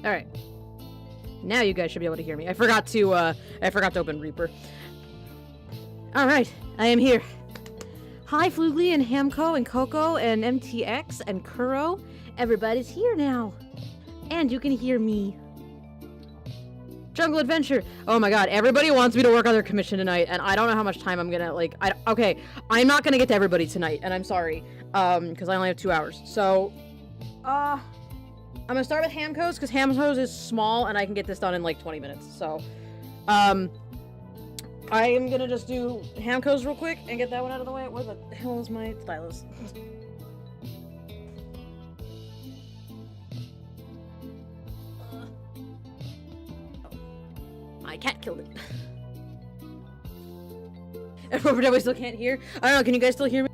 Alright. Now you guys should be able to hear me. I forgot to open Reaper. Alright, I am here. Hi, Flugly and Hamco and Coco and MTX and Kuro. Everybody's here now. And you can hear me. Jungle Adventure. Oh my god, everybody wants me to work on their commission tonight, and I don't know how much time I'm gonna, like, okay, I'm not gonna get to everybody tonight, and I'm sorry, because I only have 2 hours. So, I'm gonna start with Hamco's, because Hamco's is small, and I can get this done in, like, 20 minutes, so, I am gonna just do Hamco's real quick, and get that one out of the way. Where the hell is my stylus? My cat killed it. Everybody still can't hear? I don't know, can you guys still hear me?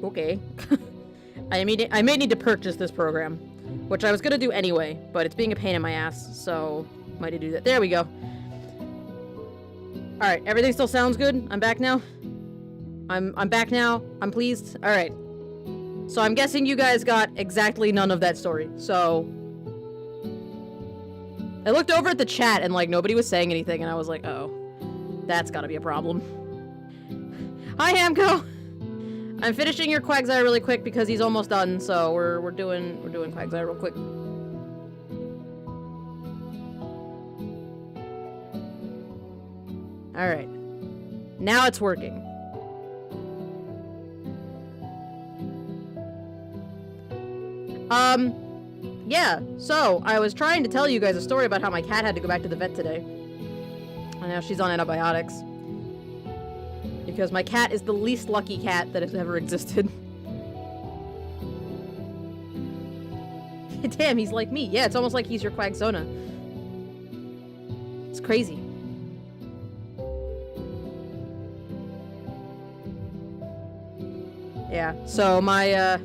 Okay. I may need to purchase this program, which I was gonna do anyway, but it's being a pain in my ass, so might do that. There we go. Alright, everything still sounds good? I'm back now? I'm back now? I'm pleased? Alright. So I'm guessing you guys got exactly none of that story, so... I looked over at the chat and, like, nobody was saying anything, and I was like, oh. That's gotta be a problem. Hi, Hamco! I'm finishing your Quagsire really quick because he's almost done, so we're doing Quagsire real quick. Alright. Now it's working. Yeah, so I was trying to tell you guys a story about how my cat had to go back to the vet today. And now she's on antibiotics. Because my cat is the least lucky cat that has ever existed. Damn, he's like me. Yeah, it's almost like he's your Quagsona. It's crazy. Yeah, so my,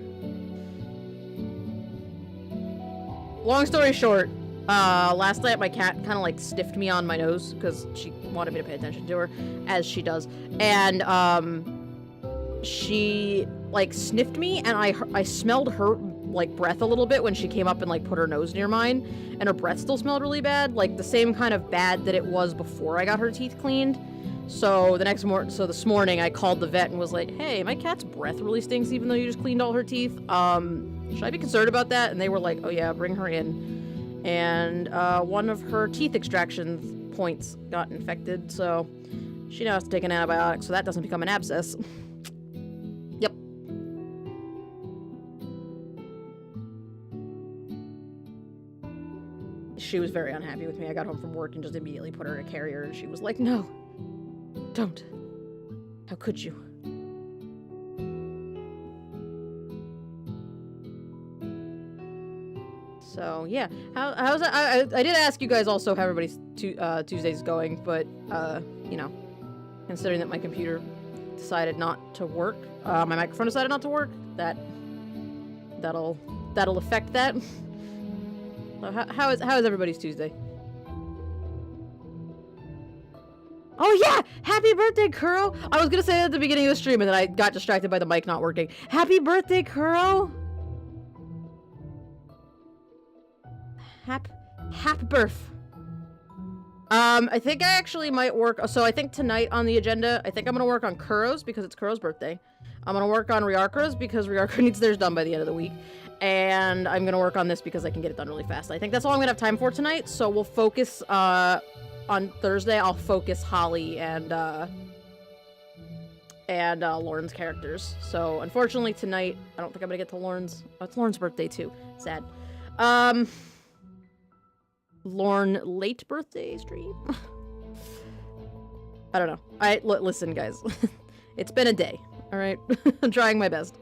long story short, last night my cat kind of like sniffed me on my nose because she wanted me to pay attention to her, as she does. And, she like sniffed me and I smelled her like breath a little bit when she came up and like put her nose near mine, and her breath still smelled really bad, like the same kind of bad that it was before I got her teeth cleaned. So this morning I called the vet and was like, hey, my cat's breath really stinks even though you just cleaned all her teeth. Should I be concerned about that? And they were like, oh yeah, bring her in. And one of her teeth extraction points got infected, so she now has to take an antibiotic so that doesn't become an abscess. Yep. She was very unhappy with me. I got home from work and just immediately put her in a carrier, and she was like, no, don't. How could you? So yeah, how's that? I did ask you guys also how everybody's Tuesday's going, but you know, considering that my computer decided not to work, my microphone decided not to work, that'll affect that. So how is everybody's Tuesday? Oh yeah! Happy birthday, Kuro! I was gonna say that at the beginning of the stream and then I got distracted by the mic not working. Happy birthday, Kuro! Happy birth. I think I actually might work, so I think tonight on the agenda, I think I'm gonna work on Kuro's because it's Kuro's birthday. I'm gonna work on Ryarkra's because Ryarkra needs theirs done by the end of the week. And I'm gonna work on this because I can get it done really fast. I think that's all I'm gonna have time for tonight, so we'll focus, on Thursday, I'll focus Holly and Lauren's characters. So, unfortunately, tonight, I don't think I'm gonna get to Lauren's. Oh, it's Lauren's birthday, too. Sad. Lauren late birthday stream? I don't know. Listen, guys. It's been a day, alright? I'm trying my best.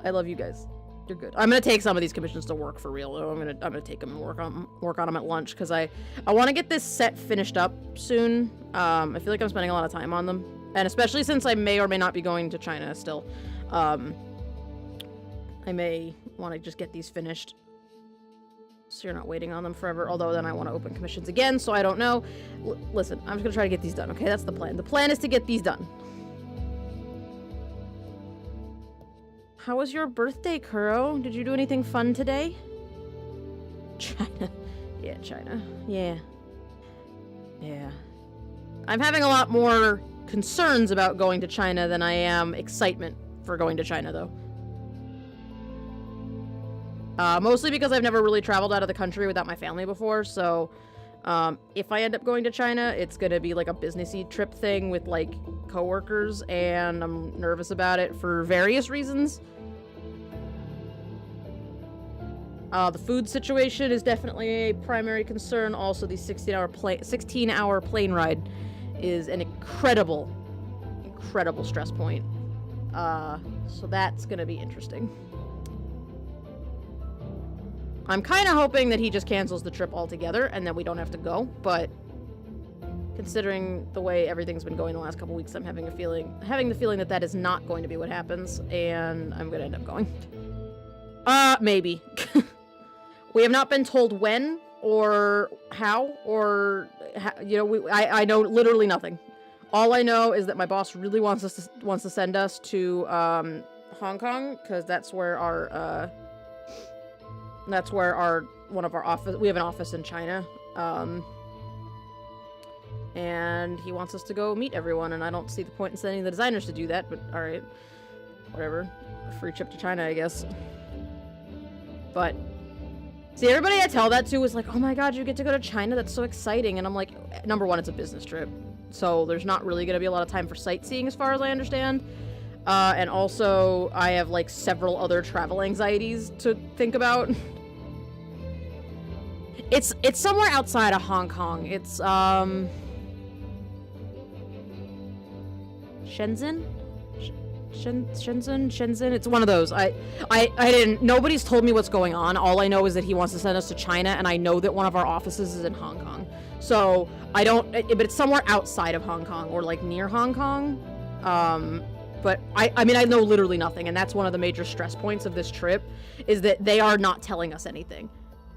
I love you guys. You're good. I'm gonna take some of these commissions to work for real. I'm gonna take them and work on them at lunch because I want to get this set finished up soon. I feel like I'm spending a lot of time on them, and especially since I may or may not be going to China still. I may want to just get these finished so you're not waiting on them forever. Although then I want to open commissions again, so I don't know. Listen, I'm just gonna try to get these done. Okay, that's the plan. The plan is to get these done. How was your birthday, Kuro? Did you do anything fun today? China. Yeah, China. Yeah. Yeah. I'm having a lot more concerns about going to China than I am excitement for going to China, though. Mostly because I've never really traveled out of the country without my family before, so if I end up going to China, it's gonna be like a businessy trip thing with like coworkers, and I'm nervous about it for various reasons. The food situation is definitely a primary concern. Also, the 16-hour plane ride is an incredible stress point. So that's gonna be interesting. I'm kind of hoping that he just cancels the trip altogether and then we don't have to go, but considering the way everything's been going the last couple weeks, I'm having the feeling that that is not going to be what happens, and I'm gonna end up going. Maybe. We have not been told when or how, or you know, I know literally nothing. All I know is that my boss really wants to send us to Hong Kong, because that's where our one of our office, we have an office in China. And he wants us to go meet everyone, and I don't see the point in sending the designers to do that, but alright. Whatever. A free trip to China, I guess. But see, everybody I tell that to was like, oh my god, you get to go to China, that's so exciting. And I'm like, number one, it's a business trip. So there's not really going to be a lot of time for sightseeing as far as I understand. And also, I have like several other travel anxieties to think about. It's somewhere outside of Hong Kong. It's, Shenzhen? Shenzhen? It's one of those. I didn't, nobody's told me what's going on. All I know is that he wants to send us to China, and I know that one of our offices is in Hong Kong. So, I don't, but it's somewhere outside of Hong Kong, or like near Hong Kong. But I mean, I know literally nothing, and that's one of the major stress points of this trip, is that they are not telling us anything.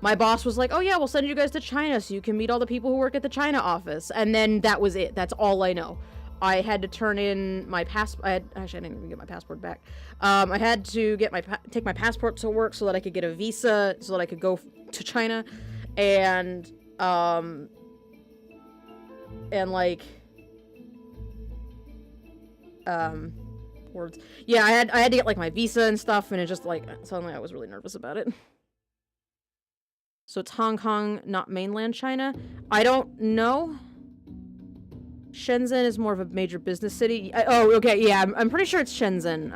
My boss was like, oh yeah, we'll send you guys to China so you can meet all the people who work at the China office. And then that was it. That's all I know. I had to turn in my actually, I didn't even get my passport back. I had to get take my passport to work so that I could get a visa, so that I could go to China. And like, words. Yeah, I had to get like my visa and stuff, and it just like, suddenly I was really nervous about it. So it's Hong Kong, not mainland China. I don't know. Shenzhen is more of a major business city. Oh, okay, yeah, I'm pretty sure it's Shenzhen.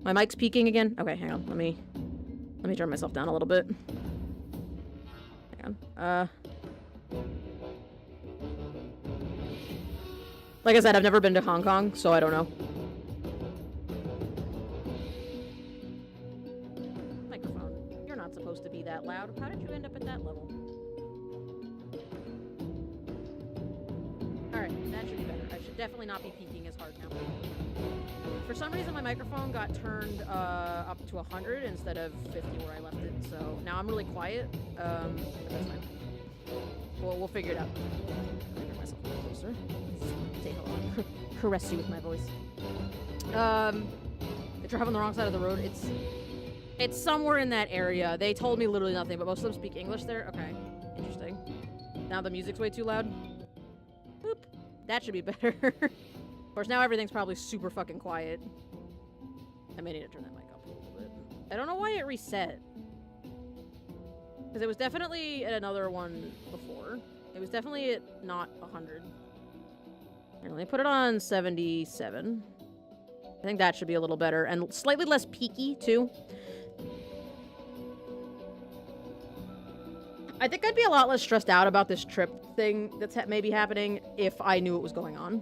My mic's peaking again. Okay, hang on. Let me turn myself down a little bit. Hang on. Like I said, I've never been to Hong Kong, so I don't know. Not supposed to be that loud. How did you end up at that level? Alright, that should be better. I should definitely not be peaking as hard now. For some reason, my microphone got turned up to 100 instead of 50 where I left it, so now I'm really quiet. But that's fine. We'll figure it out. I'll make myself a little closer. Say hello. Caress you with my voice. If you're on the wrong side of the road, it's somewhere in that area. They told me literally nothing, but most of them speak English there. Okay, interesting. Now the music's way too loud. Boop. That should be better. Of course, now everything's probably super fucking quiet. I may need to turn that mic up a little bit. I don't know why it reset. Because it was definitely at another one before. It was definitely at not 100. Here, let me put it on 77. I think that should be a little better. And slightly less peaky, too. I think I'd be a lot less stressed out about this trip thing that's maybe happening if I knew what was going on.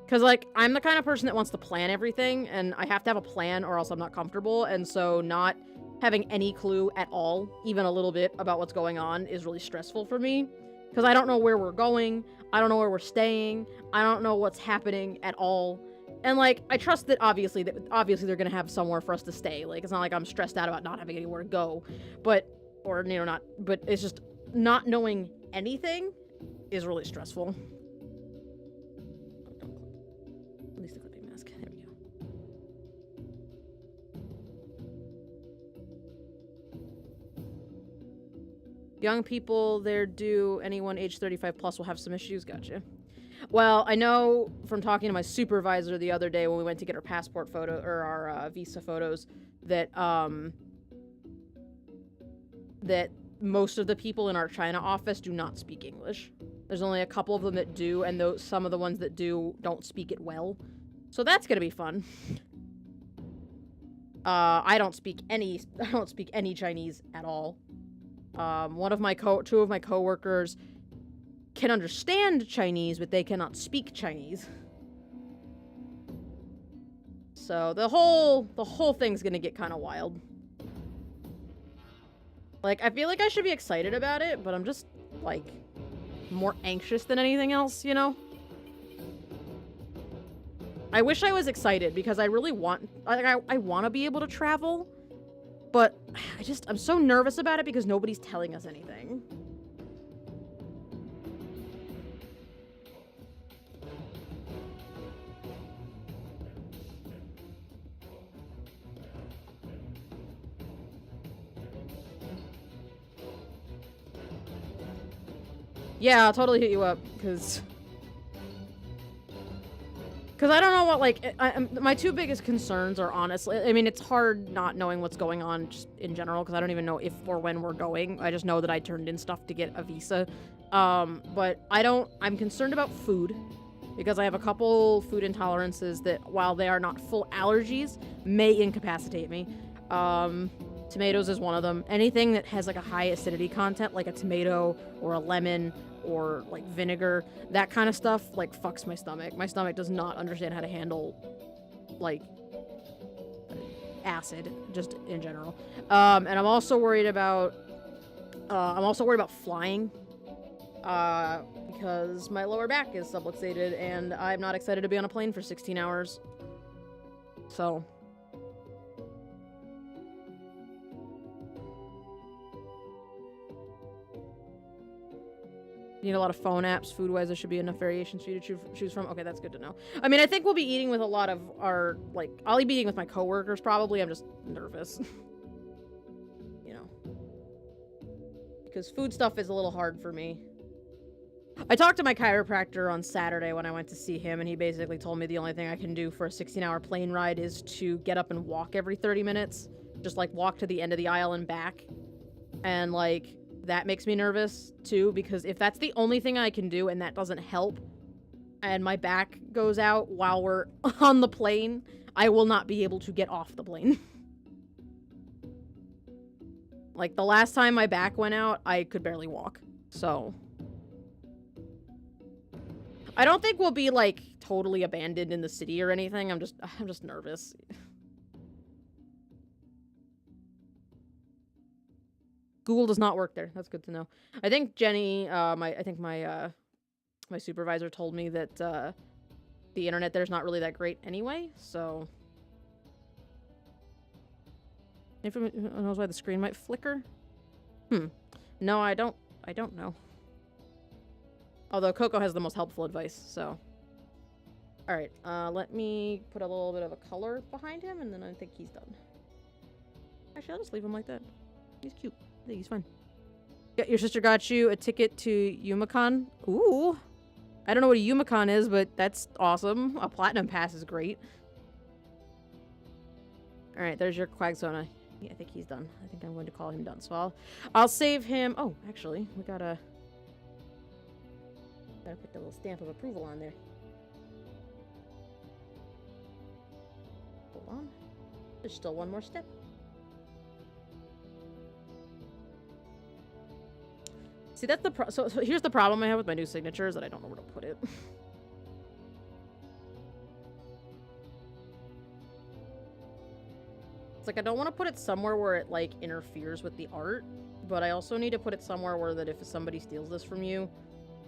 Because, like, I'm the kind of person that wants to plan everything, and I have to have a plan or else I'm not comfortable, and so not having any clue at all, even a little bit, about what's going on is really stressful for me. Because I don't know where we're going, I don't know where we're staying, I don't know what's happening at all. And, like, I trust that obviously they're gonna have somewhere for us to stay. Like, it's not like I'm stressed out about not having anywhere to go. But, or, you know, but it's just not knowing anything is really stressful. At least the clipping mask. There we go. Young people, they're due. Anyone age 35 plus will have some issues. Gotcha. Well, I know from talking to my supervisor the other day when we went to get our passport photo, or our visa photos, that that most of the people in our China office do not speak English. There's only a couple of them that do, and some of the ones that do don't speak it well. So that's gonna be fun. I don't speak any Chinese at all. Two of my coworkers can understand Chinese, but they cannot speak Chinese. So the whole thing's gonna get kind of wild. Like, I feel like I should be excited about it, but I'm just, like, more anxious than anything else, you know? I wish I was excited, because I really want, I want to be able to travel, but I'm so nervous about it because nobody's telling us anything. Yeah, I'll totally hit you up, because I don't know what, like, my two biggest concerns are, honestly, I mean, it's hard not knowing what's going on just in general, because I don't even know if or when we're going. I just know that I turned in stuff to get a visa. But I'm concerned about food, because I have a couple food intolerances that, while they are not full allergies, may incapacitate me. Tomatoes is one of them. Anything that has, like, a high acidity content, like a tomato or a lemon or, like, vinegar, that kind of stuff, like, fucks my stomach. My stomach does not understand how to handle, like, acid, just in general. And I'm also worried about flying, because my lower back is subluxated, and I'm not excited to be on a plane for 16 hours. So... You need a lot of phone apps. Food-wise, there should be enough variations for you to choose from. Okay, that's good to know. I mean, I think we'll be eating with a lot of our, like, I'll be eating with my coworkers, probably. I'm just nervous. You know. Because food stuff is a little hard for me. I talked to my chiropractor on Saturday when I went to see him, and he basically told me the only thing I can do for a 16-hour plane ride is to get up and walk every 30 minutes. Just, like, walk to the end of the aisle and back. And, like... That makes me nervous, too, because if that's the only thing I can do and that doesn't help, and my back goes out while we're on the plane, I will not be able to get off the plane. Like, the last time my back went out, I could barely walk, so... I don't think we'll be, like, totally abandoned in the city or anything. I'm just nervous. Google does not work there. That's good to know. I think Jenny, my supervisor told me that the internet there's not really that great anyway, so... Anyone knows why the screen might flicker? No, I don't know. Although Coco has the most helpful advice, so... Alright, let me put a little bit of a color behind him, and then I think he's done. Actually, I'll just leave him like that. He's cute. I think he's fine. Your sister got you a ticket to Yumacon. Ooh. I don't know what a Yumacon is, but that's awesome. A platinum pass is great. Alright, there's your Quagsona. Yeah, I think he's done. I think I'm going to call him done. So I'll save him. Oh, actually, we gotta put the little stamp of approval on there. Hold on. There's still one more step. See, that's the so here's the problem I have with my new signature is that I don't know where to put it. It's like I don't want to put it somewhere where it, like, interferes with the art, but I also need to put it somewhere where that if somebody steals this from you,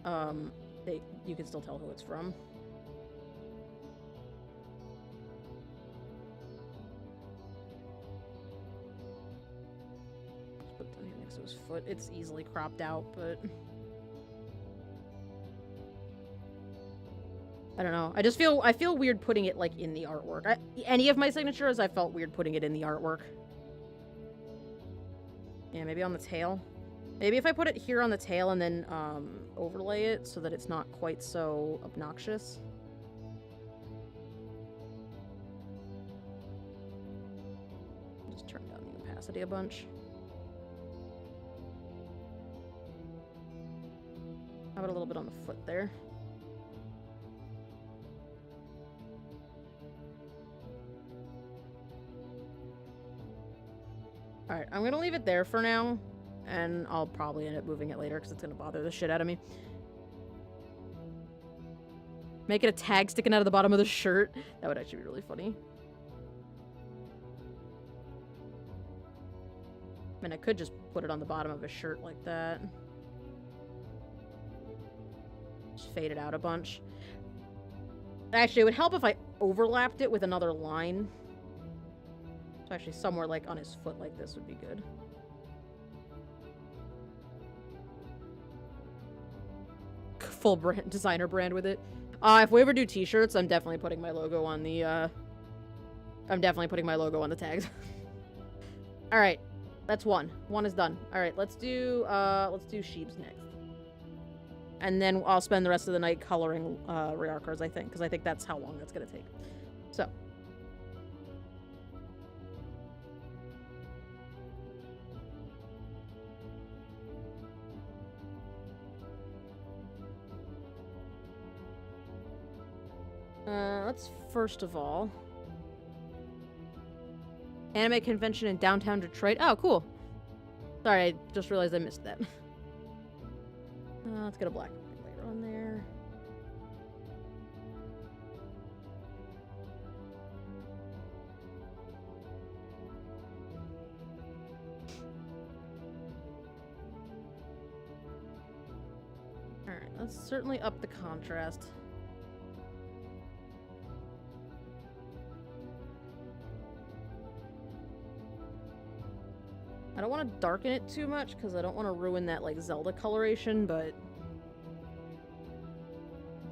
you can still tell who it's from. Just put it down here next to his foot. It's easily cropped out, but... I don't know. I feel weird putting it, like, in the artwork. Any of my signatures, I felt weird putting it in the artwork. Yeah, maybe on the tail. Maybe if I put it here on the tail and then, overlay it so that it's not quite so obnoxious. Just turn down the opacity a bunch. How about a little bit on the foot there? Alright, I'm gonna leave it there for now, and I'll probably end up moving it later because it's gonna bother the shit out of me. Make it a tag sticking out of the bottom of the shirt. That would actually be really funny. I mean, I could just put it on the bottom of a shirt like that. Just fade it out a bunch. Actually, it would help if I overlapped it with another line. So actually somewhere, like, on his foot like this would be good. Full brand, designer brand with it. If we ever do t-shirts, I'm definitely putting my logo on the, I'm definitely putting my logo on the tags. Alright. That's one. One is done. Alright, let's do Sheebs next. and then I'll spend the rest of the night coloring rare cards, I think, because I think that's how long that's going to take. So. Let's first of all... Anime convention in downtown Detroit. Oh, cool. Sorry, I just realized I missed that. Let's get a black later on there. Alright, let's certainly up the contrast. I don't want to darken it too much because I don't want to ruin that, like, Zelda coloration, but...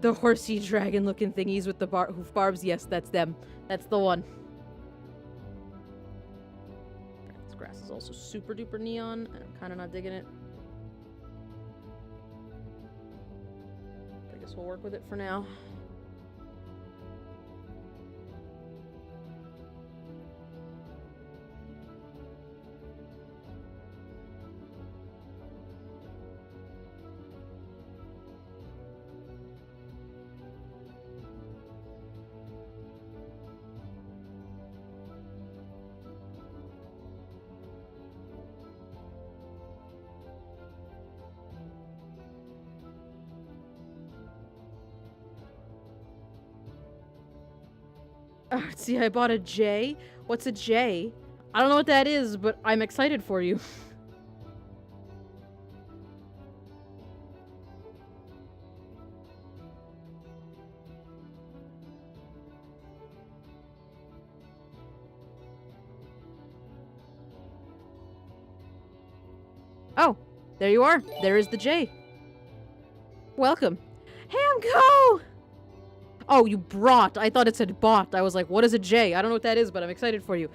The horsey dragon looking thingies with the hoof barbs, yes, that's them. That's the one. This grass is also super duper neon, and I'm kind of not digging it. I guess we'll work with it for now. See, I bought a J. What's a J? I don't know what that is, but I'm excited for you. Oh, there you are. There is the J. Welcome. Hamco! Oh, you brought. I thought it said bought. I was like, what is a J? I don't know what that is, but I'm excited for you.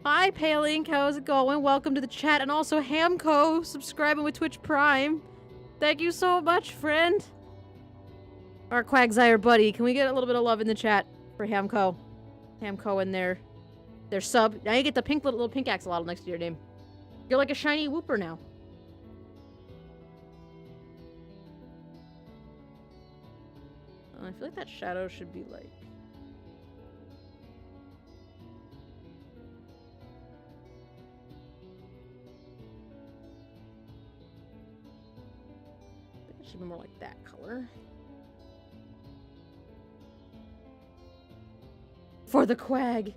Hi, Pale Ink. How's it going? Welcome to the chat. And also, Hamco, subscribing with Twitch Prime. Thank you so much, friend. Our Quagsire buddy. Can we get a little bit of love in the chat for Hamco? Hamco and their sub. Now you get the pink little pink axolotl next to your name. You're like a shiny whooper now. I feel like that shadow should be like... It should be more like that color. For the quag.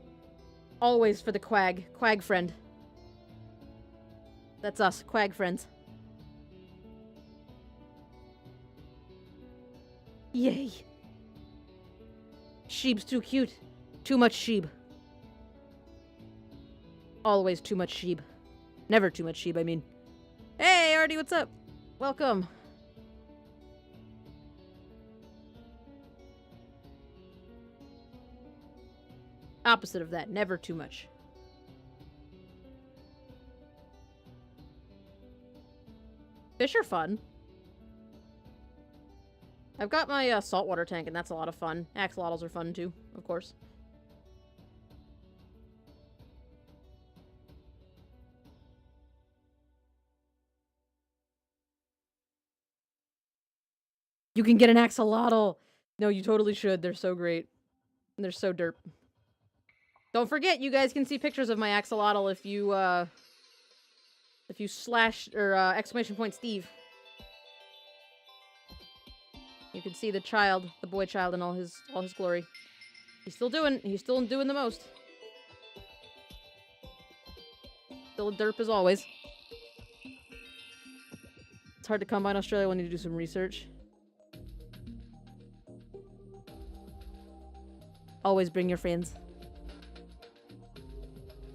Always for the quag. Quag friend. That's us, quag friends. Yay. Sheeb's too cute. Too much sheeb. Always too much sheeb. Never too much sheeb, I mean. Hey, Artie, what's up? Welcome. Opposite of that, never too much. Fish are fun. I've got my saltwater tank, and that's a lot of fun. Axolotls are fun, too, of course. You can get an axolotl! No, you totally should. They're so great. And they're so derp. Don't forget, you guys can see pictures of my axolotl if you slash, or, exclamation point Steve. You can see the child, the boy child, in all his glory. He's still doing the most. Still a derp as always. It's hard to come by in Australia when you do some research. Always bring your friends.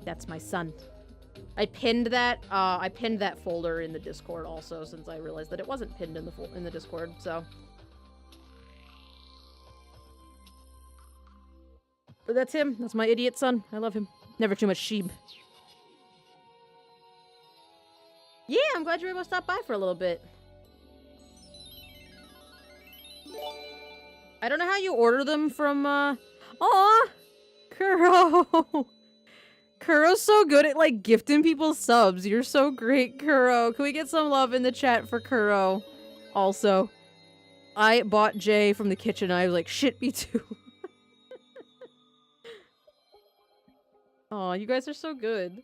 That's my son. I pinned that folder in the Discord also, since I realized that it wasn't pinned in the Discord, so. But that's him. That's my idiot son. I love him. Never too much sheep. Yeah, I'm glad you were able to stop by for a little bit. I don't know how you order them from, Aw! Kuro! Kuro's so good at, like, gifting people subs. You're so great, Kuro. Can we get some love in the chat for Kuro? Also, I bought Jay from the kitchen. I was like, shit, me too. Aw, you guys are so good.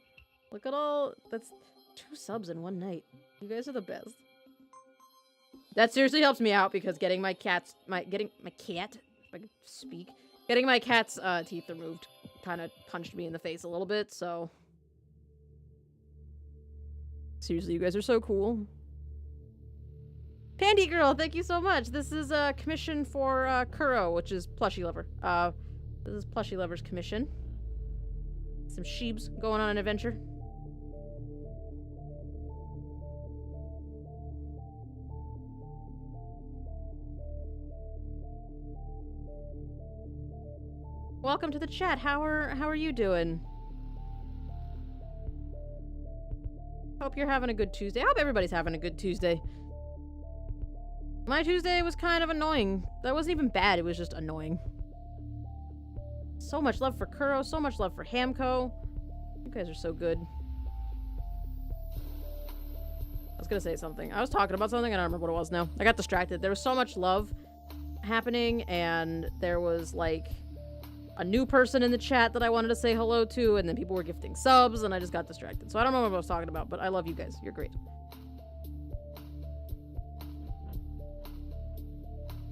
Look at all... That's 2 subs in one night. You guys are the best. That seriously helps me out because getting my cat's... Getting my cat... If I could speak. Getting my cat's teeth removed kind of punched me in the face a little bit, so... Seriously, you guys are so cool. Pandy Girl, thank you so much. This is a commission for Kuro, which is Plushie Lover. This is Plushie Lover's commission. Some sheebs going on an adventure. Welcome to the chat. How are you doing? Hope you're having a good Tuesday. I hope everybody's having a good Tuesday. My Tuesday was kind of annoying. That wasn't even bad, it was just annoying. So much love for Kuro, so much love for Hamco. You guys are so good. I was gonna say something. I was talking about something, I don't remember what it was now. I got distracted. There was so much love happening, and there was, like, a new person in the chat that I wanted to say hello to, and then people were gifting subs, and I just got distracted. So I don't know what I was talking about, but I love you guys. You're great.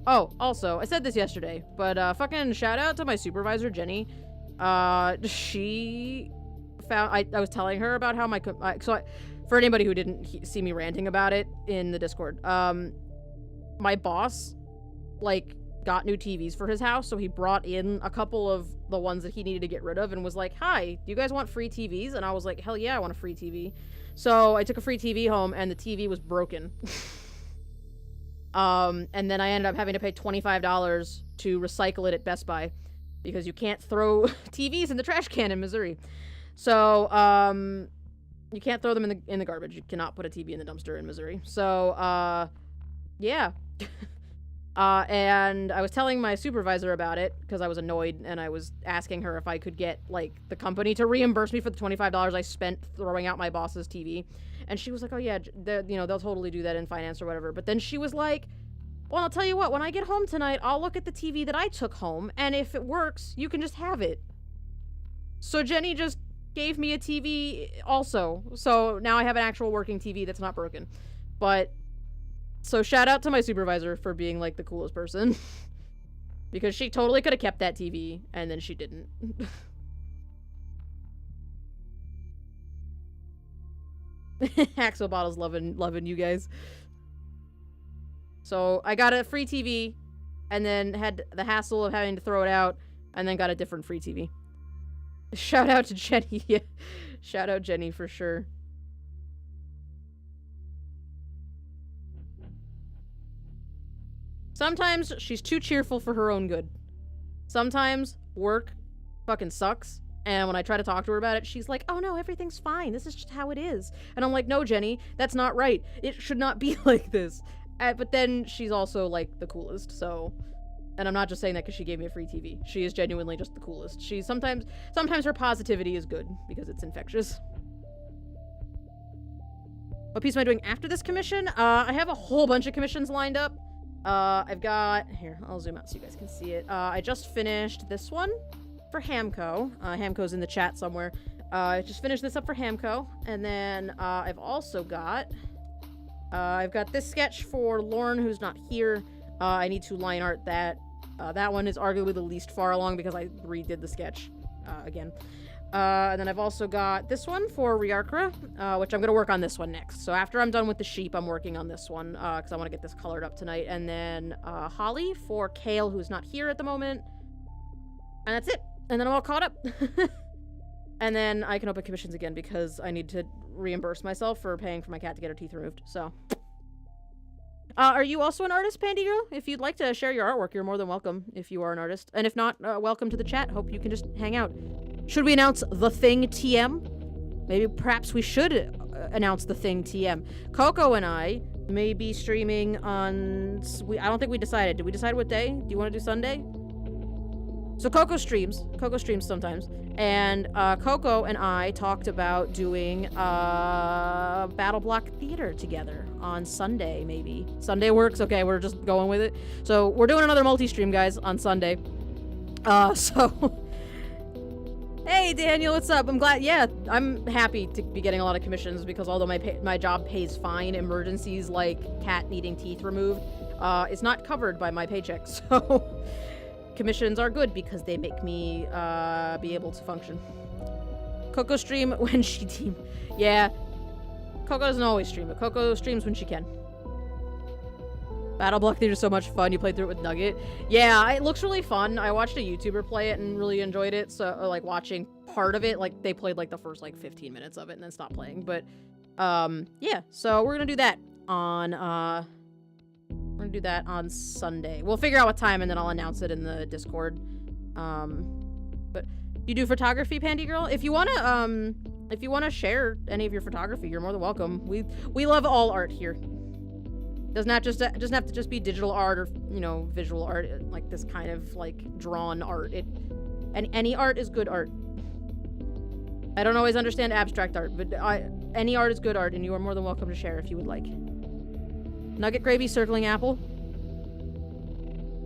Oh, also, I said this yesterday, but fucking shout out to my supervisor, Jenny. She found... I was telling her about how for anybody who didn't see me ranting about it in the Discord, my boss, like, got new TVs for his house, so he brought in a couple of the ones that he needed to get rid of and was like, hi, do you guys want free TVs? And I was like, hell yeah, I want a free TV. So I took a free TV home, and the TV was broken. And then I ended up having to pay $25 to recycle it at Best Buy because you can't throw TVs in the trash can in Missouri. So, you can't throw them in the garbage. You cannot put a TV in the dumpster in Missouri. So, yeah. And I was telling my supervisor about it because I was annoyed, and I was asking her if I could get, like, the company to reimburse me for the $25 I spent throwing out my boss's TV. And she was like, oh yeah, they'll totally do that in finance or whatever. But then she was like, well, I'll tell you what, when I get home tonight, I'll look at the TV that I took home, and if it works, you can just have it. So Jenny just gave me a TV also. So now I have an actual working TV that's not broken. But, so shout out to my supervisor for being, like, the coolest person. Because she totally could have kept that TV, and then she didn't. Axel Bottle's loving you guys. So I got a free TV, and then had the hassle of having to throw it out, and then got a different free TV. Shout out to Jenny. Shout out Jenny for sure. Sometimes she's too cheerful for her own good. Sometimes work fucking sucks. And when I try to talk to her about it, she's like, oh no, everything's fine. This is just how it is. And I'm like, no, Jenny, that's not right. It should not be like this. But then she's also, like, the coolest, so... And I'm not just saying that because she gave me a free TV. She is genuinely just the coolest. She's sometimes her positivity is good because it's infectious. What piece am I doing after this commission? I have a whole bunch of commissions lined up. I've got... Here, I'll zoom out so you guys can see it. I just finished this one for Hamco. Hamco's in the chat somewhere. I just finished this up for Hamco. And then I've also got... I've got this sketch for Lauren, who's not here. I need to line art that. That one is arguably the least far along because I redid the sketch again. And then I've also got this one for Riarkra, which I'm going to work on this one next. So after I'm done with the sheep, I'm working on this one because I want to get this colored up tonight. And then Holly for Kale, who's not here at the moment. And that's it. And then I'm all caught up. And then I can open commissions again because I need to reimburse myself for paying for my cat to get her teeth removed. So, are you also an artist, Pandy Girl? If you'd like to share your artwork, you're more than welcome if you are an artist. And if not, welcome to the chat. Hope you can just hang out. Should we announce The Thing TM? Maybe perhaps we should announce The Thing TM. Coco and I maybe streaming on... I don't think we decided. Did we decide what day? Do you want to do Sunday? So Coco streams. Coco streams sometimes. And Coco and I talked about doing Battle Block Theater together on Sunday, maybe. Sunday works? Okay, we're just going with it. So we're doing another multi-stream, guys, on Sunday. So... Hey, Daniel, what's up? I'm glad... Yeah, I'm happy to be getting a lot of commissions because although my job pays fine, emergencies like cat needing teeth removed is not covered by my paycheck, so... Commissions are good because they make me be able to function. Coco stream when she team. Yeah. Coco doesn't always stream, but Coco streams when she can. Battle Block Theater is so much fun. You played through it with Nugget. Yeah, it looks really fun. I watched a YouTuber play it and really enjoyed it. So, like, watching part of it, like, they played, like, the first, like, 15 minutes of it and then stopped playing. But, yeah. So, we're gonna do that on, we're gonna do that on Sunday. We'll figure out what time and then I'll announce it in the Discord. But you do photography, Pandy Girl? If you wanna share any of your photography, you're more than welcome. We love all art here. Doesn't have to just be digital art or, you know, visual art, like this kind of like drawn art. And any art is good art. I don't always understand abstract art, but any art is good art, and you are more than welcome to share if you would like. Nugget Gravy, Circling Apple.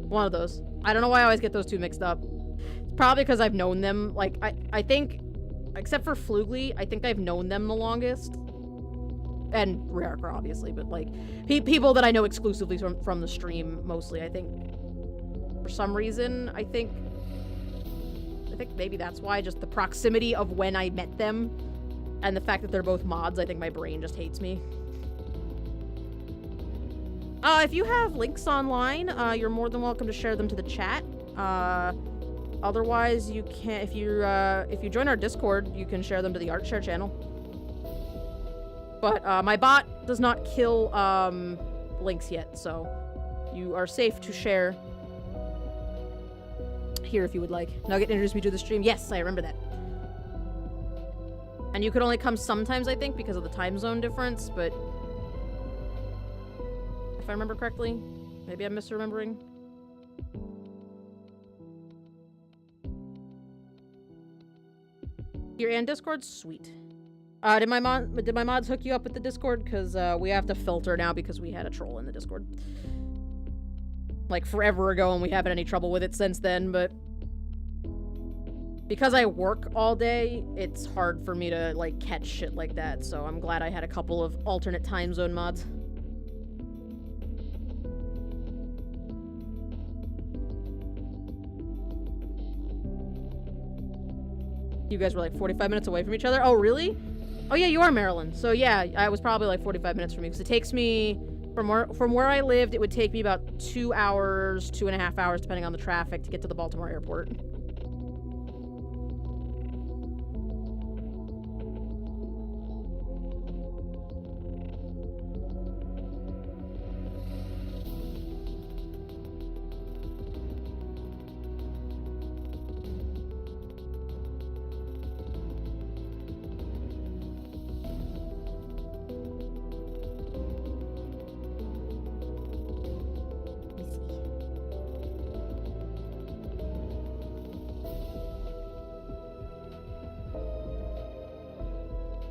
One of those. I don't know why I always get those two mixed up. It's probably because I've known them, like, I think, except for Flugly, I think I've known them the longest. And Rarica, obviously, but, like, people that I know exclusively from the stream, mostly, I think. For some reason, I think maybe that's why, just the proximity of when I met them, and the fact that they're both mods, I think my brain just hates me. If you have links online, you're more than welcome to share them to the chat. Otherwise, you can, if you join our Discord, you can share them to the Art Share channel. But my bot does not kill links yet, so you are safe to share here if you would like. Nugget introduced me to the stream. Yes, I remember that. And you could only come sometimes, I think, because of the time zone difference, but if I remember correctly, maybe I'm misremembering. You're in Discord? Sweet. Did my mods hook you up with the Discord? Because we have to filter now because we had a troll in the Discord. Like forever ago, and we haven't had any trouble with it since then, but because I work all day, it's hard for me to like catch shit like that, so I'm glad I had a couple of alternate time zone mods. You guys were like 45 minutes away from each other? Oh, really? Oh yeah, you are Maryland. So yeah, I was probably like 45 minutes from you, because it takes me, from where I lived, it would take me about 2 hours, 2.5 hours, depending on the traffic, to get to the Baltimore airport.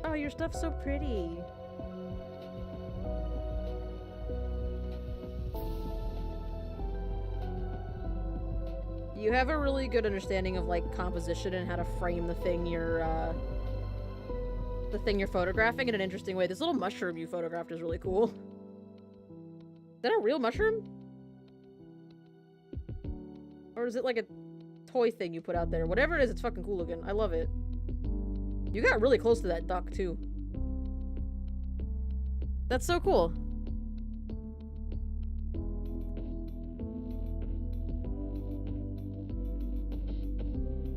Oh, your stuff's so pretty. You have a really good understanding of like composition and how to frame the thing you're photographing in an interesting way. This little mushroom you photographed is really cool. Is that a real mushroom? Or is it like a toy thing you put out there? Whatever it is, it's fucking cool looking. I love it. You got really close to that duck, too. That's so cool.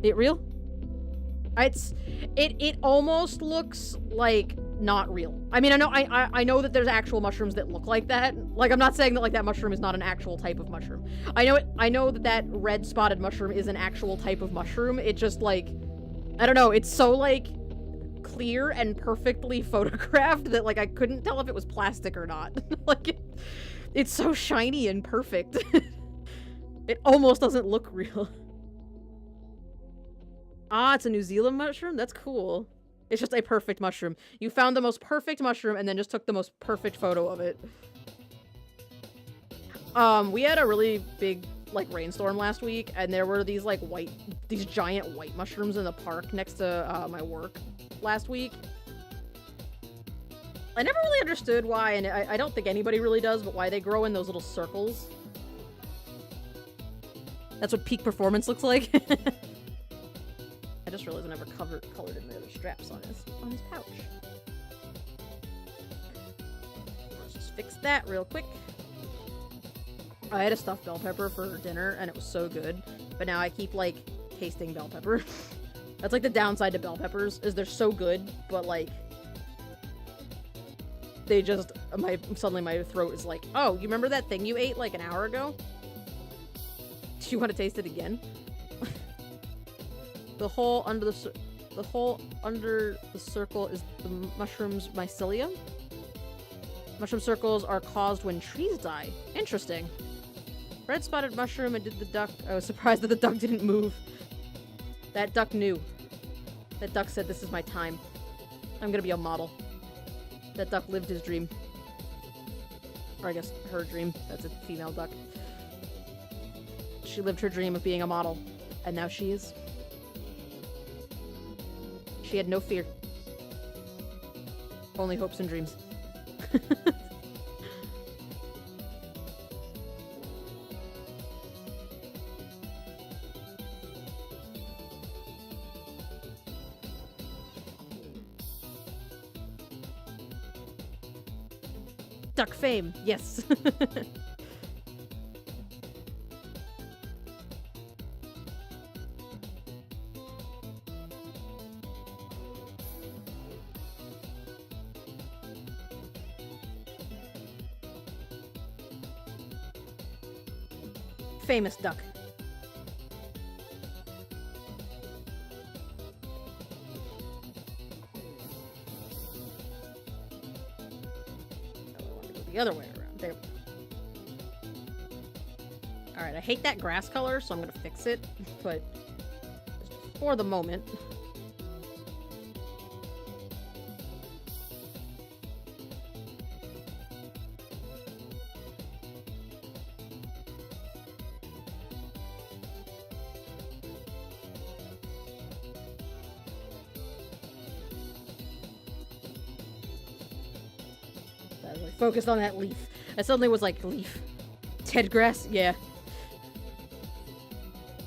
It real? It almost looks like not real. I mean, I know that there's actual mushrooms that look like that. Like, I'm not saying that like that mushroom is not an actual type of mushroom. I know that red spotted mushroom is an actual type of mushroom. It just like, I don't know, it's so like clear and perfectly photographed that, like, I couldn't tell if it was plastic or not. Like, it's so shiny and perfect. It almost doesn't look real. Ah, it's a New Zealand mushroom? That's cool. It's just a perfect mushroom. You found the most perfect mushroom and then just took the most perfect photo of it. We had a really big, like, rainstorm last week, and there were these, like, these giant white mushrooms in the park next to, my work last week. I never really understood why, and I don't think anybody really does, but why they grow in those little circles. That's what peak performance looks like. I just realized I never colored in the other straps on his pouch. Let's just fix that real quick. I had a stuffed bell pepper for dinner, and it was so good. But now I keep, like, tasting bell pepper. That's, like, the downside to bell peppers, is they're so good, but, like, they just, suddenly my throat is like, oh, you remember that thing you ate, like, an hour ago? Do you want to taste it again? The hole under the circle is the mushroom's mycelium. Mushroom circles are caused when trees die. Interesting. Red spotted mushroom and did the duck. I was surprised that the duck didn't move. That duck knew. That duck said, this is my time. I'm gonna be a model. That duck lived his dream. Or I guess her dream. That's a female duck. She lived her dream of being a model. And now she is. She had no fear. Only hopes and dreams. Duck fame, yes. Famous duck. The other way around. There. Alright, I hate that grass color, so I'm gonna fix it, but just for the moment. Focused on that leaf. I suddenly was like, leaf. Dead grass? Yeah.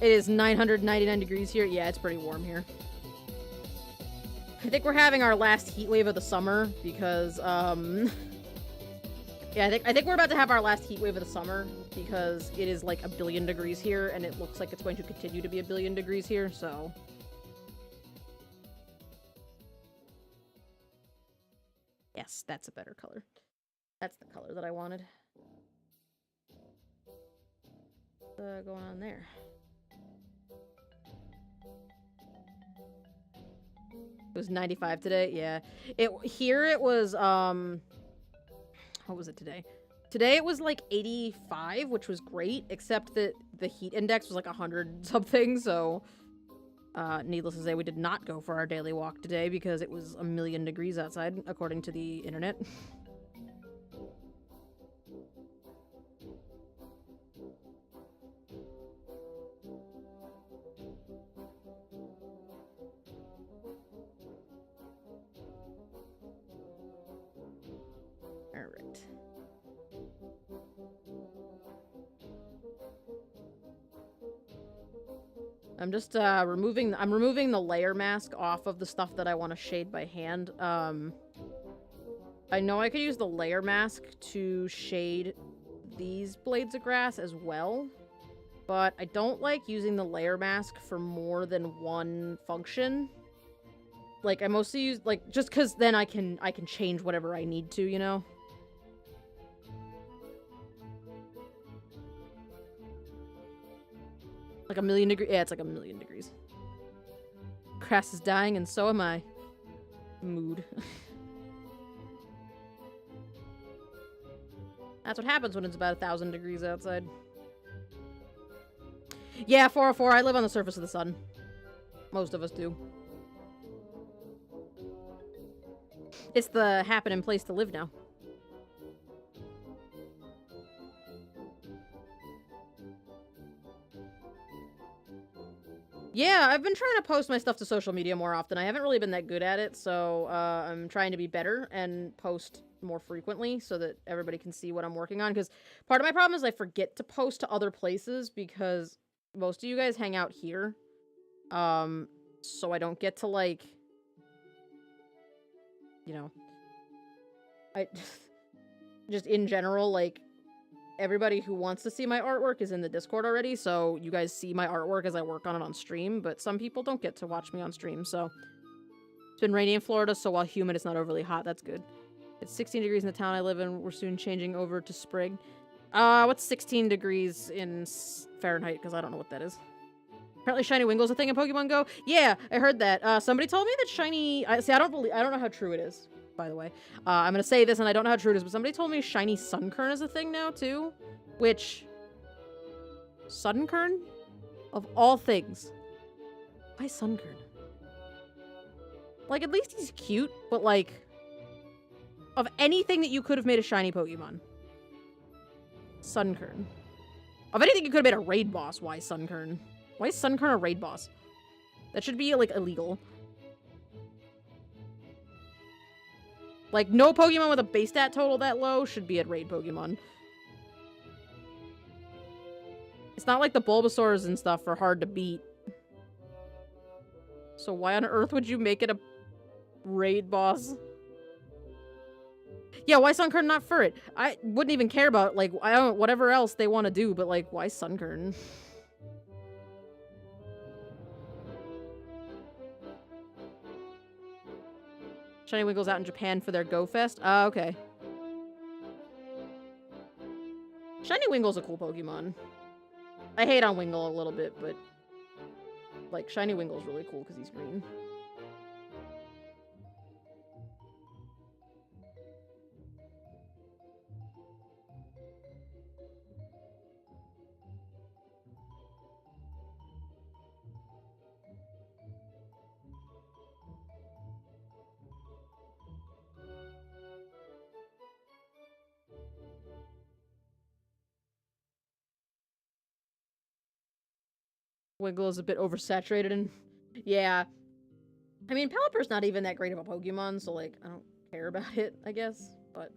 It is 999 degrees here. Yeah, it's pretty warm here. I think we're having our last heat wave of the summer because, yeah, I think we're about to have our last heat wave of the summer because it is like 1 billion degrees here and it looks like it's going to continue to be 1 billion degrees here, so. Yes, that's a better color. That's the color that I wanted. What's going on there? It was 95 today. Yeah. Here it was what was it today? Today it was like 85, which was great, except that the heat index was like 100 something, so needless to say, we did not go for our daily walk today because it was 1 million degrees outside, according to the internet. I'm just removing the layer mask off of the stuff that I want to shade by hand. I know I could use the layer mask to shade these blades of grass as well, but I don't like using the layer mask for more than one function. Like, I mostly use, like, just because then I can change whatever I need to, you know? Like 1 million degrees. Yeah, it's like 1 million degrees. Grass is dying and so am I. mood. That's what happens when it's about 1,000 degrees outside. Yeah, 404. I live on the surface of the sun. Most of us do. It's the happening place to live now. Yeah, I've been trying to post my stuff to social media more often. I haven't really been that good at it, so I'm trying to be better and post more frequently so that everybody can see what I'm working on. Because part of my problem is I forget to post to other places because most of you guys hang out here. So I don't get to, like, you know, I just in general, like, everybody who wants to see my artwork is in the Discord already, so you guys see my artwork as I work on it on stream, but some people don't get to watch me on stream, so. It's been rainy in Florida, so while humid, it's not overly hot. That's good. It's 16 degrees in the town I live in. We're soon changing over to spring. What's 16 degrees in Fahrenheit? Because I don't know what that is. Apparently Shiny Wingle's a thing in Pokemon Go. Yeah, I heard that. Somebody told me that Shiny... I don't know how true it is, by the way. I'm gonna say this, and I don't know how true it is, but somebody told me Shiny Sunkern is a thing now, too. Which... Sunkern? Of all things. Why Sunkern? Like, at least he's cute, but, like... Of anything that you could have made a shiny Pokemon. Sunkern. Of anything you could have made a raid boss, why Sunkern? Why is Sunkern a raid boss? That should be, like, illegal. Like, no Pokemon with a base stat total that low should be at raid Pokemon. It's not like the Bulbasaurs and stuff are hard to beat. So why on earth would you make it a raid boss? Yeah, why Sunkern not Furret? I wouldn't even care about, like, I don't, whatever else they want to do, but, like, why Sunkern? Shiny Wiggle's out in Japan for their Go Fest? Okay. Shiny Wingle's a cool Pokemon. I hate on Wingle a little bit, but... Like, Shiny Wingle's really cool because he's green. Wiggle is a bit oversaturated and... Yeah. I mean, Pelipper's not even that great of a Pokemon, so, like, I don't care about it, I guess. But...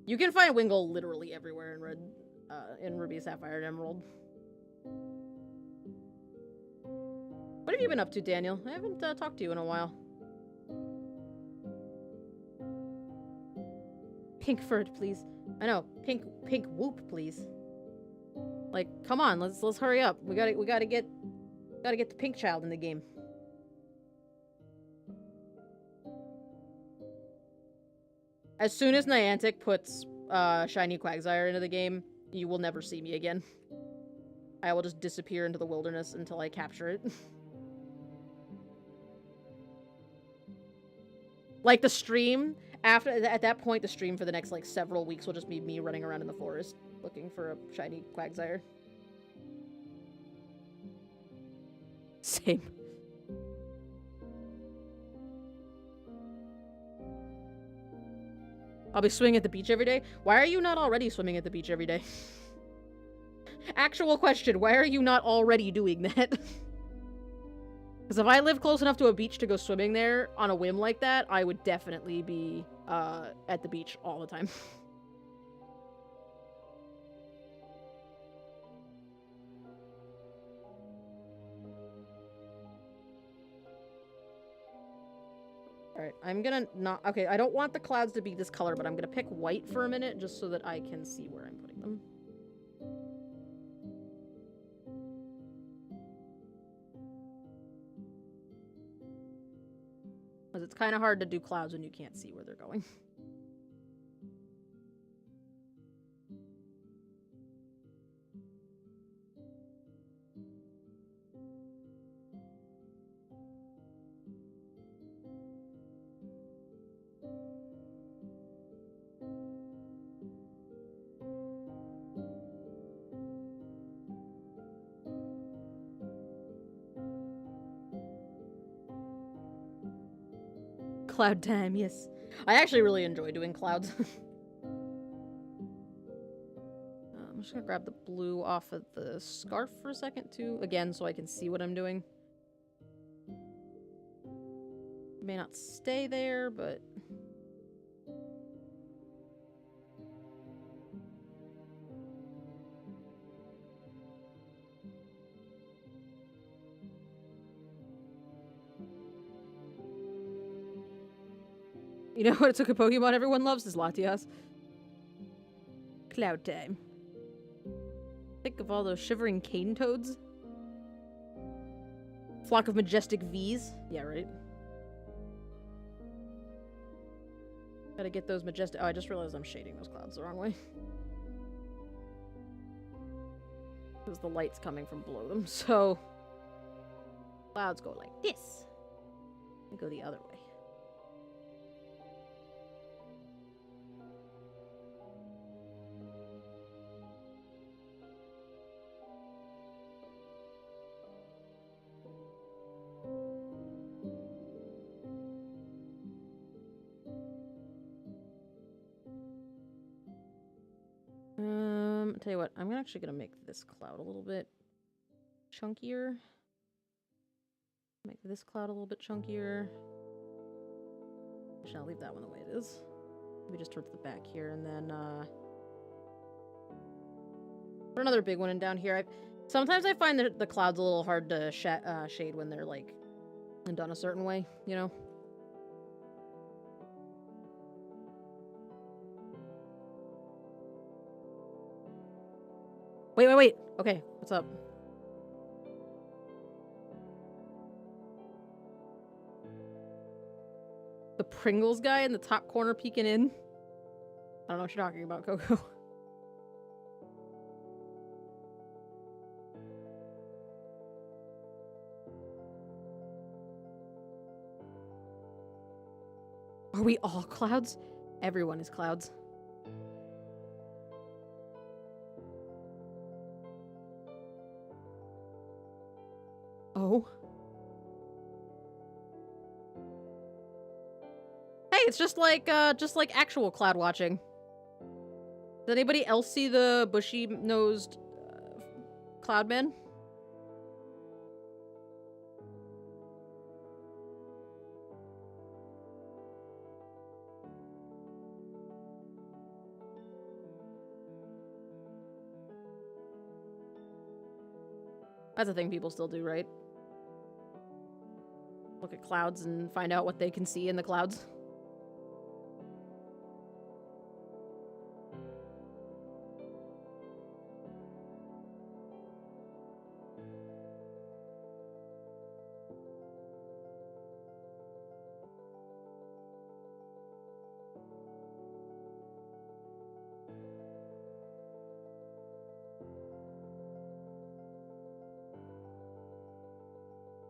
You can find Wingle literally everywhere in Ruby, Sapphire, and Emerald. What have you been up to, Daniel? I haven't talked to you in a while. Pink Furret, please. I know, pink whoop, please. Like, come on, let's hurry up. We gotta get the pink child in the game. As soon as Niantic puts Shiny Quagsire into the game, you will never see me again. I will just disappear into the wilderness until I capture it. Like, the stream, at that point, the stream for the next, like, several weeks will just be me running around in the forest looking for a shiny Quagsire. Same. I'll be swimming at the beach every day? Why are you not already swimming at the beach every day? Actual question, why are you not already doing that? Because if I lived close enough to a beach to go swimming there on a whim like that, I would definitely be at the beach all the time. Alright, I'm gonna not... Okay, I don't want the clouds to be this color, but I'm gonna pick white for a minute just so that I can see where I'm putting them. Because it's kind of hard to do clouds when you can't see where they're going. Cloud time, yes. I actually really enjoy doing clouds. I'm just gonna grab the blue off of the scarf for a second, too. Again, so I can see what I'm doing. May not stay there, but... You know what? It took a Pokemon everyone loves is Latias. Cloud time. Think of all those shivering cane toads. Flock of majestic V's. Yeah, right. Gotta get those majestic... Oh, I just realized I'm shading those clouds the wrong way. Because the light's coming from below them, so... Clouds go like this. And go the other way. I'll tell you what, I'm actually gonna make this cloud a little bit chunkier. Make this cloud a little bit chunkier. Actually, I'll leave that one the way it is. Maybe just towards the back here, and then put another big one in down here. Sometimes I find that the clouds a little hard to shade when they're like done a certain way, you know. Wait. Okay, what's up? The Pringles guy in the top corner peeking in? I don't know what you're talking about, Coco. Are we all clouds? Everyone is clouds. Oh. Hey, it's just like actual cloud watching. Does anybody else see the bushy-nosed cloud man? That's a thing people still do, right? Look at clouds and find out what they can see in the clouds.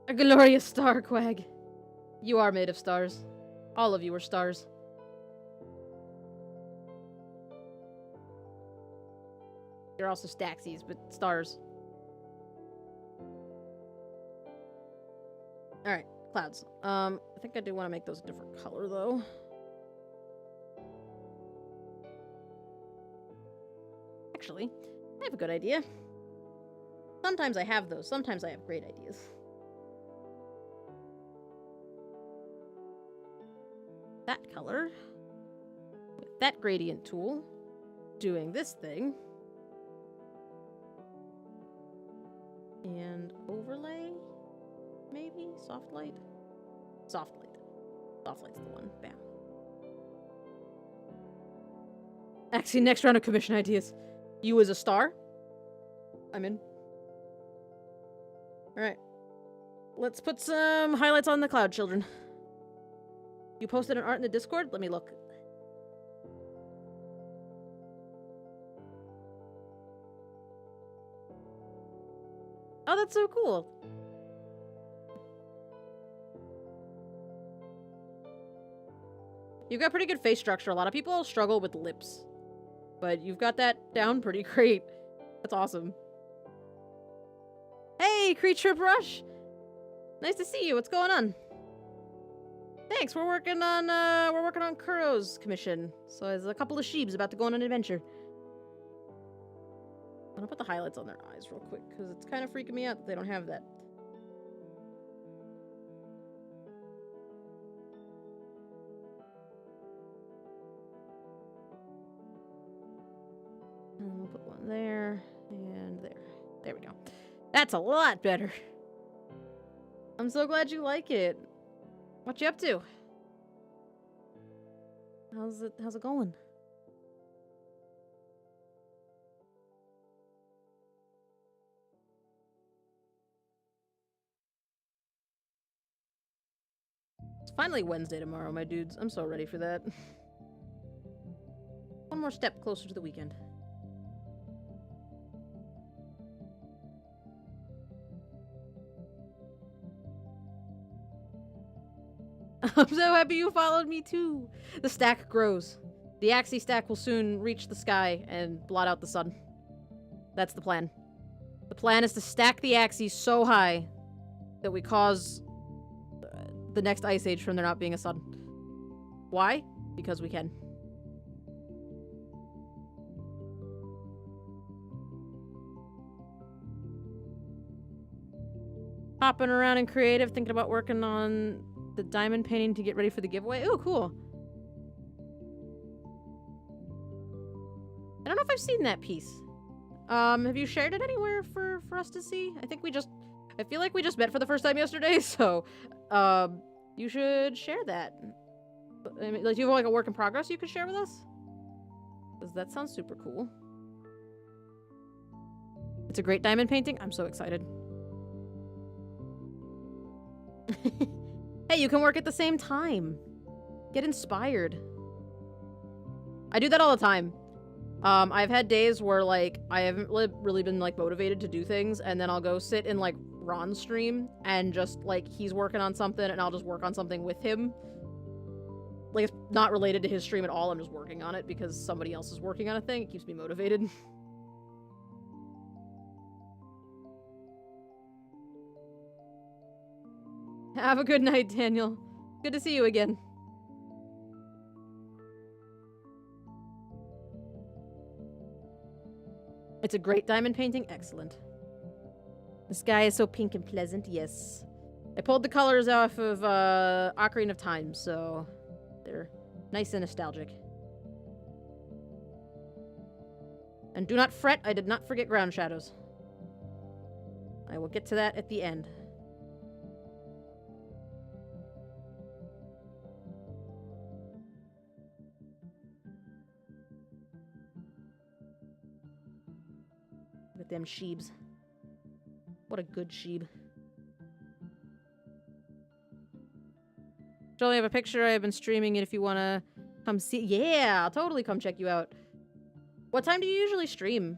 A glorious star, Quag. You are made of stars. All of you are stars. You're also Staxies, but stars. Alright, clouds. I think I do want to make those a different color, though. Actually, I have a good idea. Sometimes I have those, sometimes I have great ideas. That color, with that gradient tool, doing this thing, and overlay, maybe? Soft light? Soft light. Soft light's the one. Bam. Actually, next round of commission ideas. You as a star? I'm in. Alright. Let's put some highlights on the cloud, children. You posted an art in the Discord? Let me look. Oh, that's so cool. You've got pretty good face structure. A lot of people struggle with lips. But you've got that down pretty great. That's awesome. Hey, Creature Brush! Nice to see you. What's going on? Thanks. We're working on Kuro's commission. So there's a couple of sheeps about to go on an adventure. I'm gonna put the highlights on their eyes real quick because it's kind of freaking me out that they don't have that. And we'll put one there and there. There we go. That's a lot better. I'm so glad you like it. What you up to? How's it going? It's finally Wednesday tomorrow, my dudes. I'm so ready for that. One more step closer to the weekend. I'm so happy you followed me too. The stack grows. The Axie stack will soon reach the sky and blot out the sun. That's the plan. The plan is to stack the Axies so high that we cause the next ice age from there not being a sun. Why? Because we can. Hopping around in creative, thinking about working on the diamond painting to get ready for the giveaway. Ooh, cool. I don't know if I've seen that piece. Have you shared it anywhere for us to see? I feel like we just met for the first time yesterday, so, you should share that. I mean, like, do you have, like, a work in progress you could share with us? Because that sounds super cool. It's a great diamond painting. I'm so excited. Hey, you can work at the same time. Get inspired. I do that all the time. I've had days where, like, I haven't really been, like, motivated to do things, and then I'll go sit in, like, Ron's stream, and just, like, he's working on something, and I'll just work on something with him. Like, it's not related to his stream at all, I'm just working on it because somebody else is working on a thing. It keeps me motivated. Have a good night, Daniel. Good to see you again. It's a great diamond painting. Excellent. The sky is so pink and pleasant. Yes. I pulled the colors off of Ocarina of Time, so they're nice and nostalgic. And do not fret, I did not forget ground shadows. I will get to that at the end. Look at them sheebs. What a good sheeb. Jolie, I have a picture. I've been streaming it if you want to come see. Yeah, I'll totally come check you out. What time do you usually stream?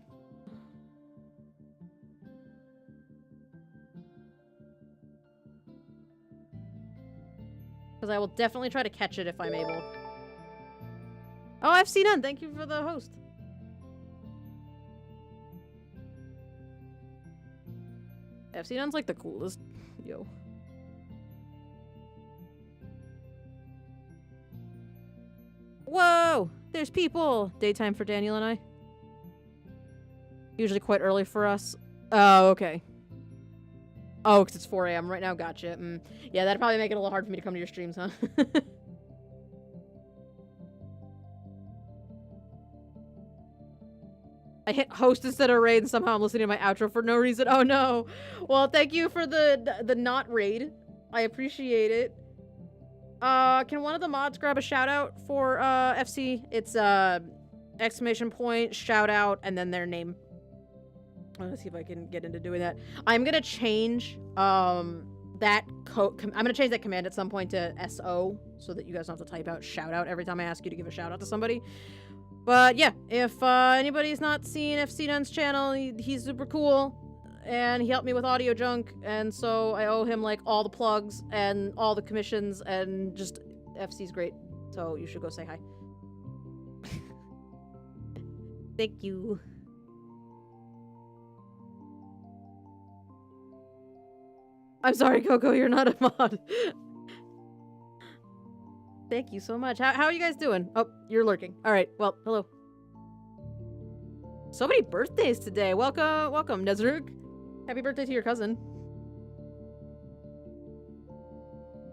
Because I will definitely try to catch it if I'm able. Oh, FC None. Thank you for the host. FC None's like the coolest. Yo. Whoa! There's people! Daytime for Daniel and I. Usually quite early for us. Oh, okay. Oh, because it's 4 AM right now. Gotcha. Yeah, that'd probably make it a little hard for me to come to your streams, huh? I hit host instead of raid and somehow I'm listening to my outro for no reason. Oh no! Well, thank you for the not raid. I appreciate it. Can one of the mods grab a shout out for FC? It's exclamation point, shout out, and then their name. Let's see if I can get into doing that. I'm gonna change that I'm gonna change that command at some point to SO so that you guys don't have to type out shout out every time I ask you to give a shout out to somebody. But yeah, if anybody's not seen FC Dun's channel, he's super cool. And he helped me with audio junk, and so I owe him, like, all the plugs and all the commissions, and just FC's great. So you should go say hi. Thank you. I'm sorry, Coco, you're not a mod. Thank you so much. How are you guys doing? Oh, you're lurking. All right. Well, hello. So many birthdays today. Welcome, Nezrug. Happy birthday to your cousin.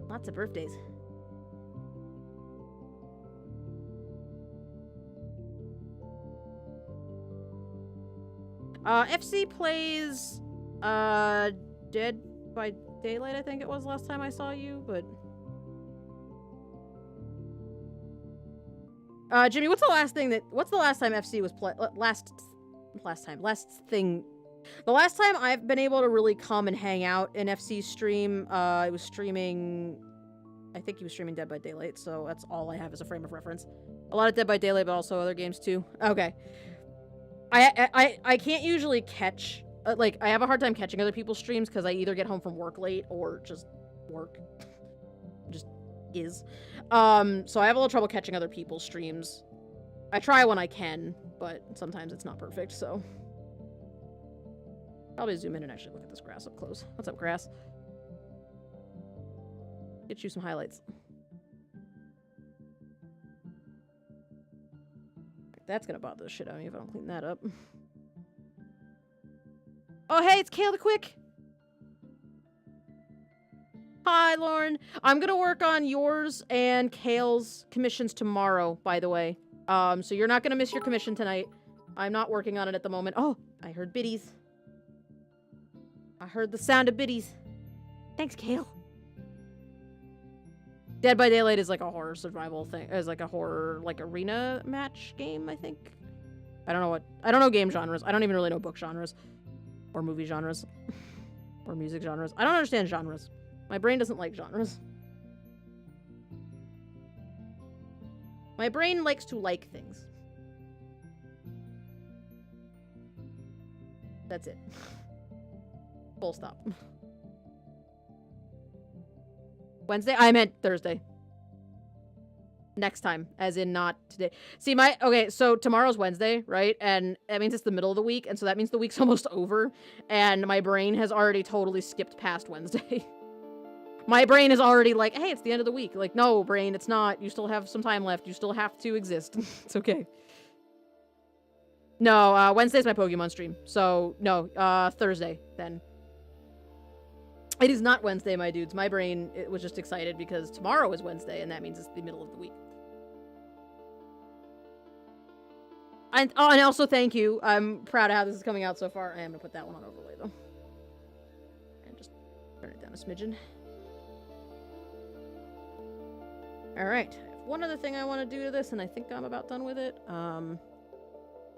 Lots of birthdays. FC plays Dead by Daylight, I think it was last time I saw you, but Jimmy, what's the last time FC was the last time I've been able to really come and hang out in FC stream, I think he was streaming Dead by Daylight, so that's all I have as a frame of reference. A lot of Dead by Daylight, but also other games too. Okay. I can't usually catch, like, I have a hard time catching other people's streams because I either get home from work late or just work. Just is. So I have a little trouble catching other people's streams. I try when I can, but sometimes it's not perfect, so. Probably zoom in and actually look at this grass up close. What's up, grass? Get you some highlights. That's gonna bother the shit out of me if I don't clean that up. Oh, hey, it's Kale the Quick! Hi, Lauren. I'm gonna work on yours and Kale's commissions tomorrow, by the way. So you're not gonna miss your commission tonight. I'm not working on it at the moment. Oh, I heard biddies. I heard the sound of biddies. Thanks, Kale. Dead by Daylight is like a horror survival thing. Is like a horror, like, arena match game, I think. I don't know game genres. I don't even really know book genres. Or movie genres. Or music genres. I don't understand genres. My brain doesn't like genres. My brain likes to like things. That's it. Full stop. Wednesday? I meant Thursday. Next time, as in not today. See, okay, so tomorrow's Wednesday, right? And that means it's the middle of the week, and so that means the week's almost over, and my brain has already totally skipped past Wednesday. My brain is already like, hey, it's the end of the week. Like, no, brain, it's not. You still have some time left. You still have to exist. It's okay. No, Wednesday's my Pokemon stream, so no, Thursday, then. It is not Wednesday, my dudes. My brain was just excited because tomorrow is Wednesday, and that means it's the middle of the week. And also thank you. I'm proud of how this is coming out so far. I am going to put that one on overlay, though. And just turn it down a smidgen. Alright. One other thing I want to do to this, and I think I'm about done with it.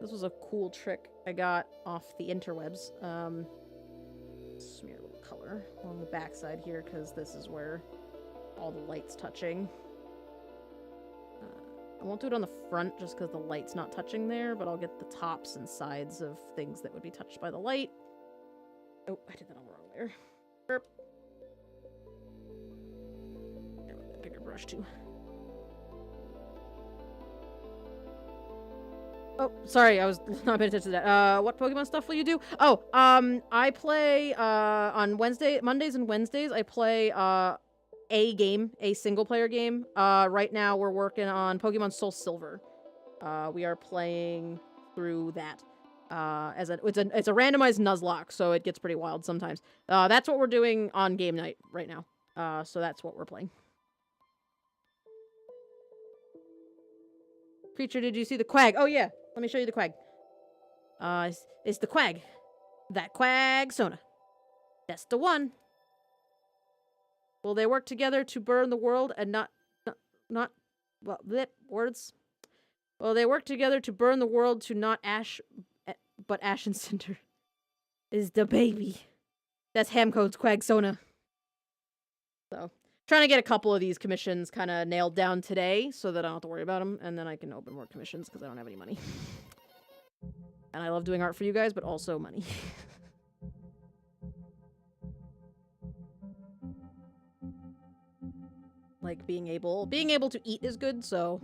This was a cool trick I got off the interwebs. Smear a little color along the backside here, because this is where all the light's touching. I won't do it on the front just because the light's not touching there, but I'll get the tops and sides of things that would be touched by the light. Oh, I did that on the wrong layer. Burp. There with that bigger brush too. Oh, sorry, I was not paying attention to that. What Pokemon stuff will you do? Oh, I play, on Mondays and Wednesdays, I play, a single-player game. Right now we're working on Pokemon Soul Silver. We are playing through that. It's a randomized Nuzlocke, so it gets pretty wild sometimes. That's what we're doing on game night right now. So that's what we're playing. Creature, did you see the Quag? Oh, yeah. Let me show you the Quag. It's the Quag. That Quagsona. That's the one. Will they work together to burn the world and not well, blip, words? Will they work together to burn the world to not ash, but ash and cinder? Is the baby. That's Hamcode's Quagsona. So, trying to get a couple of these commissions kind of nailed down today so that I don't have to worry about them, and then I can open more commissions because I don't have any money. And I love doing art for you guys, but also money. Like, being able to eat is good, so.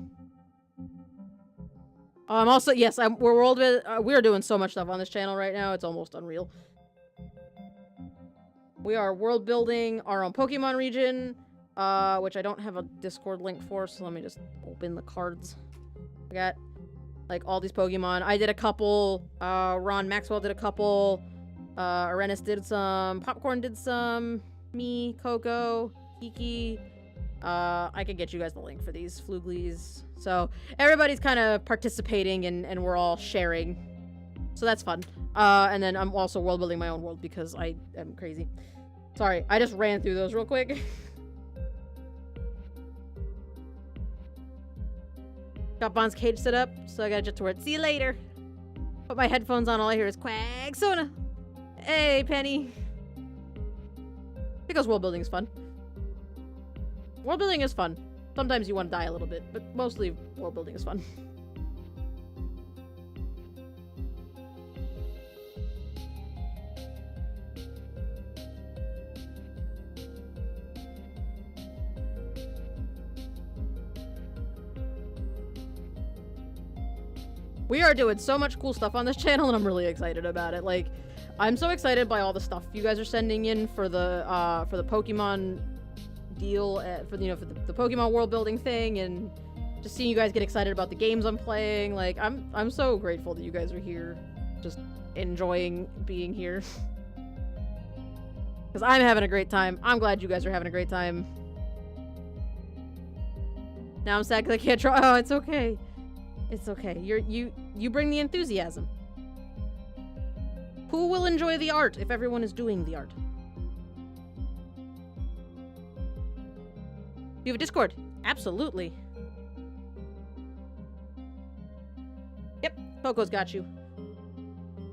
I'm also, yes, we're doing so much stuff on this channel right now, it's almost unreal. We are world building our own Pokemon region. which I don't have a Discord link for, so let me just open the cards. I got, like, all these Pokemon. I did a couple, Ron Maxwell did a couple, Arenis did some, Popcorn did some, me, Coco, Kiki. I could get you guys the link for these Fluglies. So everybody's kind of participating and we're all sharing. So that's fun. And then I'm also world building my own world because I am crazy. Sorry, I just ran through those real quick. Got Bond's cage set up, so I gotta jet to work. See you later. Put my headphones on, all I hear is Quagsona. Hey, Penny. Because world building is fun. World building is fun. Sometimes you want to die a little bit, but mostly world building is fun. We are doing so much cool stuff on this channel, and I'm really excited about it. Like, I'm so excited by all the stuff you guys are sending in for the Pokemon deal, for the Pokemon world building thing, and just seeing you guys get excited about the games I'm playing. Like, I'm so grateful that you guys are here, just enjoying being here. Because I'm having a great time. I'm glad you guys are having a great time. Now I'm sad because I can't draw. Oh, it's okay. It's okay. You bring the enthusiasm. Who will enjoy the art if everyone is doing the art? You have a Discord? Absolutely. Yep, Coco's got you.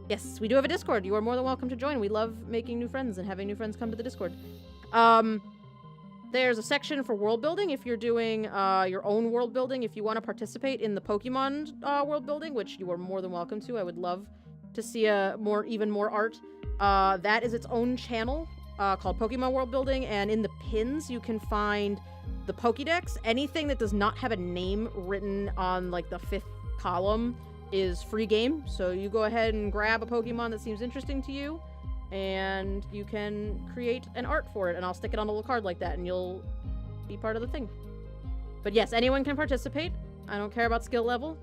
Yes, we do have a Discord. You are more than welcome to join. We love making new friends and having new friends come to the Discord. There's a section for world building if you're doing your own world building. If you want to participate in the Pokemon world building, which you are more than welcome to. I would love to see even more art. That is its own channel called Pokemon World Building, and in the pins you can find the Pokédex. Anything that does not have a name written on like the 5th column is free game. So you go ahead and grab a Pokemon that seems interesting to you, and you can create an art for it, and I'll stick it on a little card like that, and you'll be part of the thing. But yes, anyone can participate. I don't care about skill level.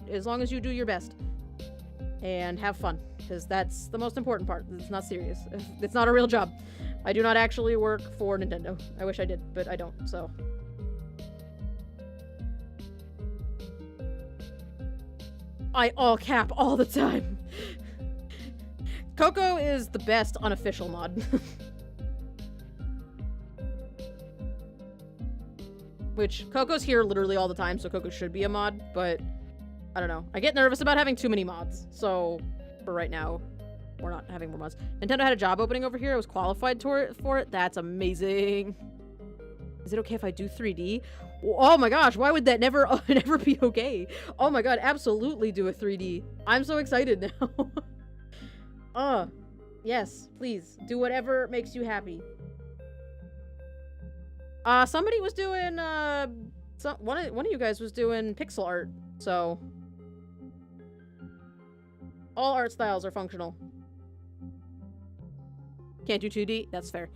As long as you do your best and have fun, because that's the most important part. It's not serious. It's not a real job. I do not actually work for Nintendo. I wish I did, but I don't, so. I all cap all the time. Coco is the best unofficial mod. Which, Coco's here literally all the time, so Coco should be a mod, but I don't know. I get nervous about having too many mods, so for right now, we're not having more mods. Nintendo had a job opening over here. I was qualified for it. That's amazing. Is it okay if I do 3D? Oh my gosh, why would that never be okay? Oh my god, absolutely do a 3D. I'm so excited now. Yes, please. Do whatever makes you happy. Somebody was doing, one of you guys was doing pixel art, so. All art styles are functional. Can't do 2D? That's fair.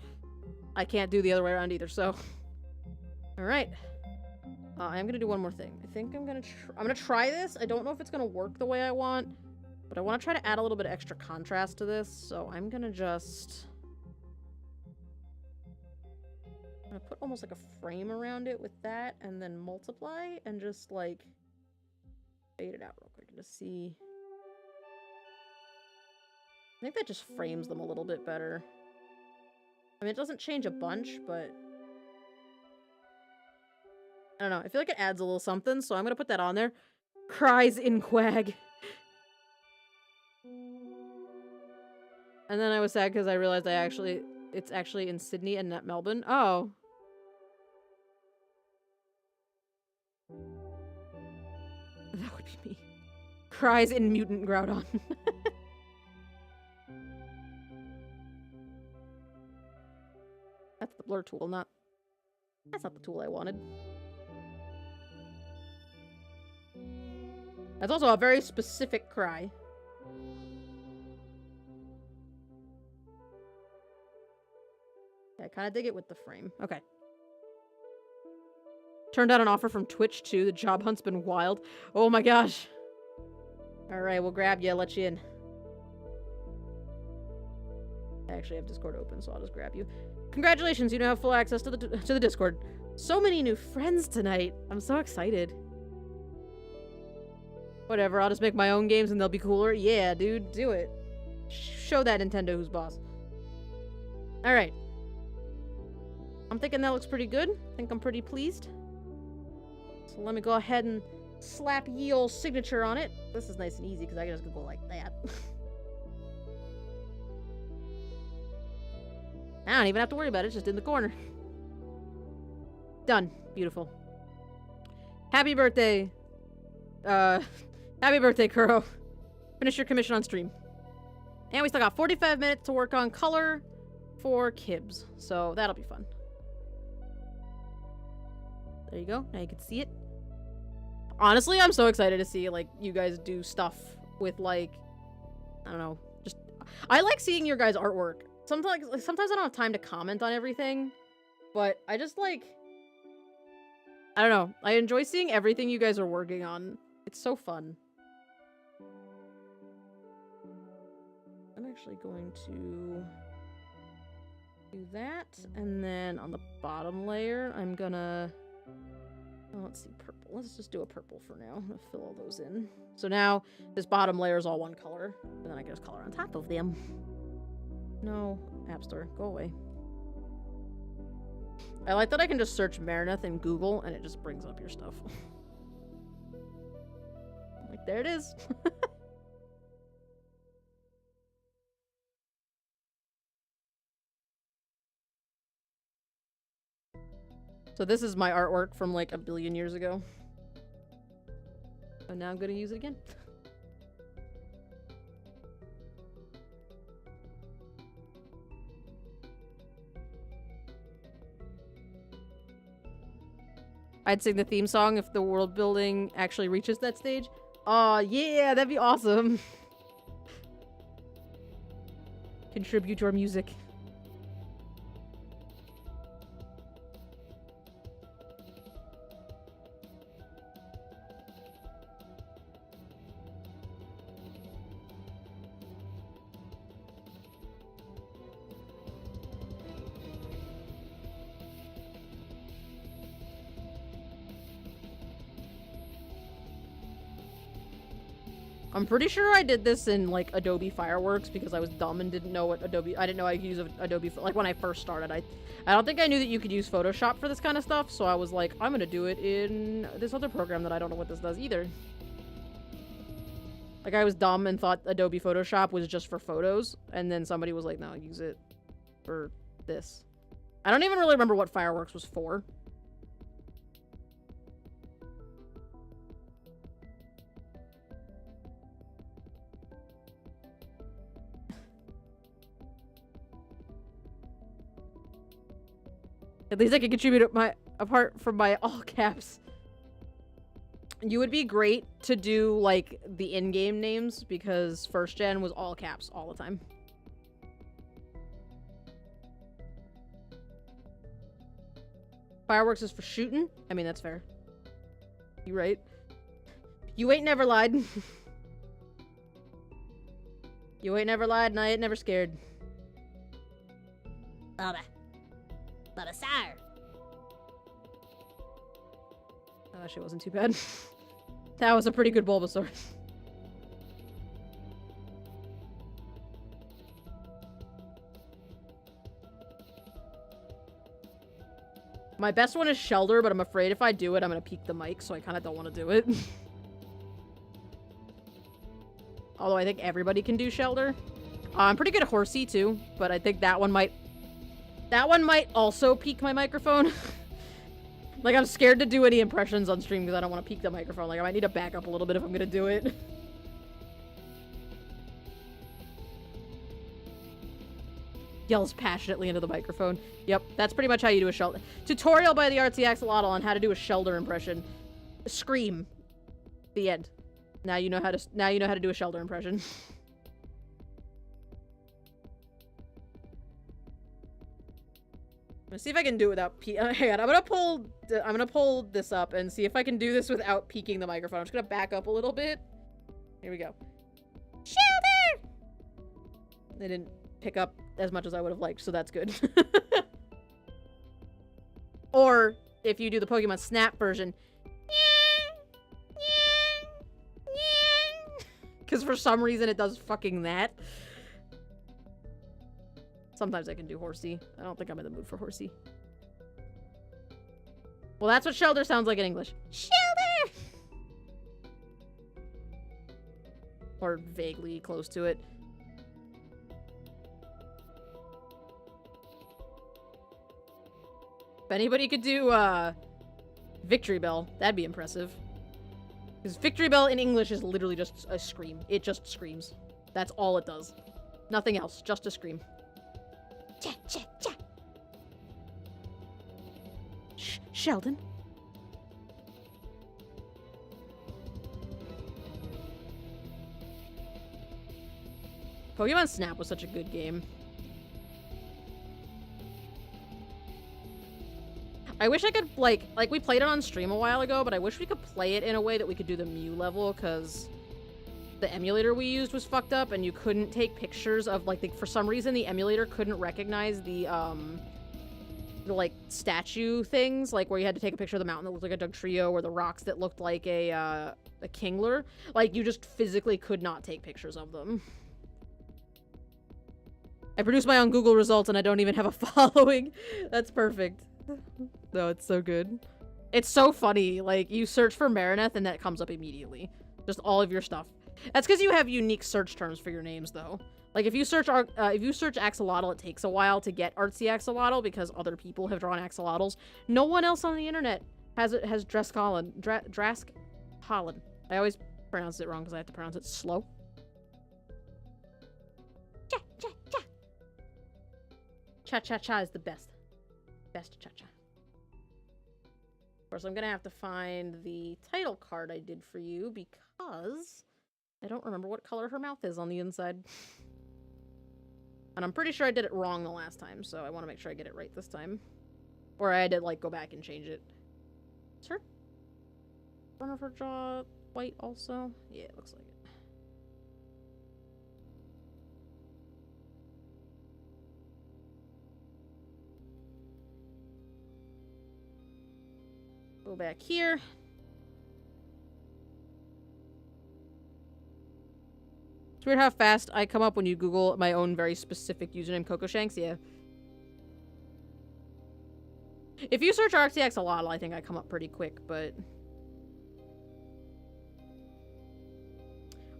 I can't do the other way around either, so. Alright. I am gonna do one more thing. I think I'm gonna try this. I don't know if it's gonna work the way I want, but I want to try to add a little bit of extra contrast to this, so I'm gonna I'm gonna put almost like a frame around it with that, and then multiply, and just, like, fade it out real quick to see. I think that just frames them a little bit better. I mean, it doesn't change a bunch, but I don't know. I feel like it adds a little something, so I'm gonna put that on there. Cries in Quag. And then I was sad because I realized it's actually in Sydney and not Melbourne. Oh. That would be me. Cries in Mutant Groudon. That's the blur tool, that's not the tool I wanted. That's also a very specific cry. I kind of dig it with the frame. Okay. Turned down an offer from Twitch too. The job hunt's been wild. Oh my gosh. Alright, we'll grab you, let you in. I actually have Discord open, so I'll just grab you. Congratulations, you now have full access to the Discord. So many new friends tonight. I'm so excited. Whatever, I'll just make my own games and they'll be cooler. Yeah, dude, do it. Show that Nintendo who's boss. Alright. I'm thinking that looks pretty good. I think I'm pretty pleased. So let me go ahead and slap ye old signature on it. This is nice and easy because I can just go like that. I don't even have to worry about it. It's just in the corner. Done. Beautiful. Happy birthday. Happy birthday, Kuro. Finish your commission on stream. And we still got 45 minutes to work on color for Kibs. So that'll be fun. There you go. Now you can see it. Honestly, I'm so excited to see, like, you guys do stuff with, like, I don't know. Just, I like seeing your guys' artwork. Sometimes I don't have time to comment on everything. But I just, like, I don't know. I enjoy seeing everything you guys are working on. It's so fun. I'm actually going to do that. And then on the bottom layer, I'm gonna... Oh, let's see, purple. Let's just do a purple for now. I'm gonna fill all those in. So now, this bottom layer is all one color. And then I can just color on top of them. No, App Store, go away. I like that I can just search Marineth in Google and it just brings up your stuff. Like, there it is. So this is my artwork from like a billion years ago. And now I'm gonna use it again. I'd sing the theme song if the world building actually reaches that stage. Aw, yeah, that'd be awesome. Contribute to our music. I'm pretty sure I did this in, like, Adobe Fireworks because I was dumb and didn't know what Adobe... I didn't know I could use Adobe... Like, when I first started, I don't think I knew that you could use Photoshop for this kind of stuff, so I was like, I'm gonna do it in this other program that I don't know what this does either. Like, I was dumb and thought Adobe Photoshop was just for photos, and then somebody was like, no, use it for this. I don't even really remember what Fireworks was for. At least I can contribute apart from my all caps. You would be great to do, like, the in-game names, because first gen was all caps all the time. Fireworks is for shooting? I mean, that's fair. You right? You ain't never lied. You ain't never lied, and I ain't never scared. Baba. Baba, sir. That actually wasn't too bad. That was a pretty good Bulbasaur. My best one is Shelder, but I'm afraid if I do it, I'm gonna peak the mic, so I kind of don't want to do it. Although I think everybody can do Shelder. I'm pretty good at Horsey, too, but I think that one might... That one might also peak my microphone. Like, I'm scared to do any impressions on stream because I don't want to peak the microphone. Like, I might need to back up a little bit if I'm gonna do it. Yells passionately into the microphone. Yep, that's pretty much how you do a Shelder. Tutorial by the RTX Lotl on how to do a Shelder impression. Scream. The end. Now you know how to do a Shelder impression. Let's see if I can do it without hang on, I'm gonna pull this up and see if I can do this without peeking the microphone. I'm just gonna back up a little bit. Here we go. Shelter! They didn't pick up as much as I would have liked, so that's good. Or, if you do the Pokemon Snap version, because for some reason it does fucking that. Sometimes I can do Horsey. I don't think I'm in the mood for Horsey. Well, that's what Shelter sounds like in English. Shelter! Or vaguely close to it. If anybody could do, Victory Bell, that'd be impressive. Because Victory Bell in English is literally just a scream. It just screams. That's all it does. Nothing else, just a scream. Cha, cha, cha. Sheldon? Pokemon Snap was such a good game. I wish I could, like we played it on stream a while ago, but I wish we could play it in a way that we could do the Mew level, because the emulator we used was fucked up, and you couldn't take pictures of, like, for some reason, the emulator couldn't recognize the, like, statue things, like, where you had to take a picture of the mountain that looked like a Dugtrio, or the rocks that looked like a Kingler. Like, you just physically could not take pictures of them. I produce my own Google results, and I don't even have a following. That's perfect. No, it's so good. It's so funny. Like, you search for Marineth, and that comes up immediately. Just all of your stuff. That's because you have unique search terms for your names, though. Like, if you search Axolotl, it takes a while to get Artsy Axolotl because other people have drawn axolotls. No one else on the internet has Drask Holland. I always pronounce it wrong because I have to pronounce it slow. Cha cha cha. Cha cha cha is the best. Best cha cha. Of course, I'm gonna have to find the title card I did for you because I don't remember what color her mouth is on the inside. And I'm pretty sure I did it wrong the last time, so I want to make sure I get it right this time. Or I had to, like, go back and change it. Is her front of her jaw white also? Yeah, it looks like it. Go back here. It's weird how fast I come up when you Google my own very specific username, Coco Shanks. Yeah. If you search RxDX I think I come up pretty quick, but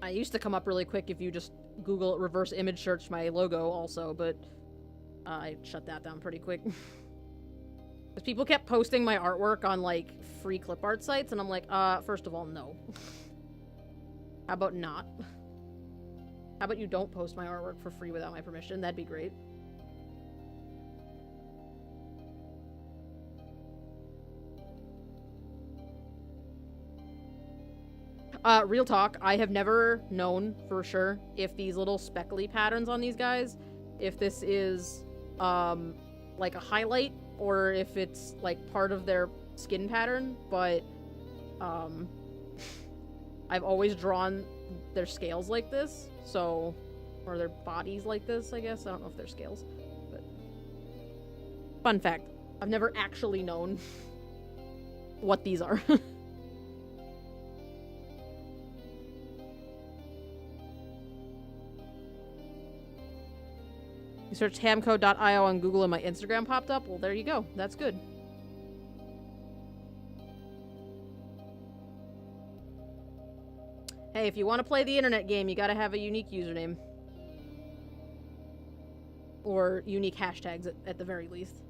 I used to come up really quick if you just Google reverse image search my logo also, but I shut that down pretty quick. Because people kept posting my artwork on, like, free clip art sites, and I'm like, first of all, no. How about not? How about you don't post my artwork for free without my permission? That'd be great. Real talk, I have never known for sure if these little speckly patterns on these guys, if this is, like a highlight, or if it's, like, part of their skin pattern, but, I've always drawn their scales like this, so, or their bodies like this, I guess. I don't know if they're scales, but fun fact, I've never actually known what these are. You searched hamcode.io on Google and my Instagram popped up? Well, there you go. That's good. Hey, if you want to play the internet game, you gotta have a unique username. Or unique hashtags at the very least.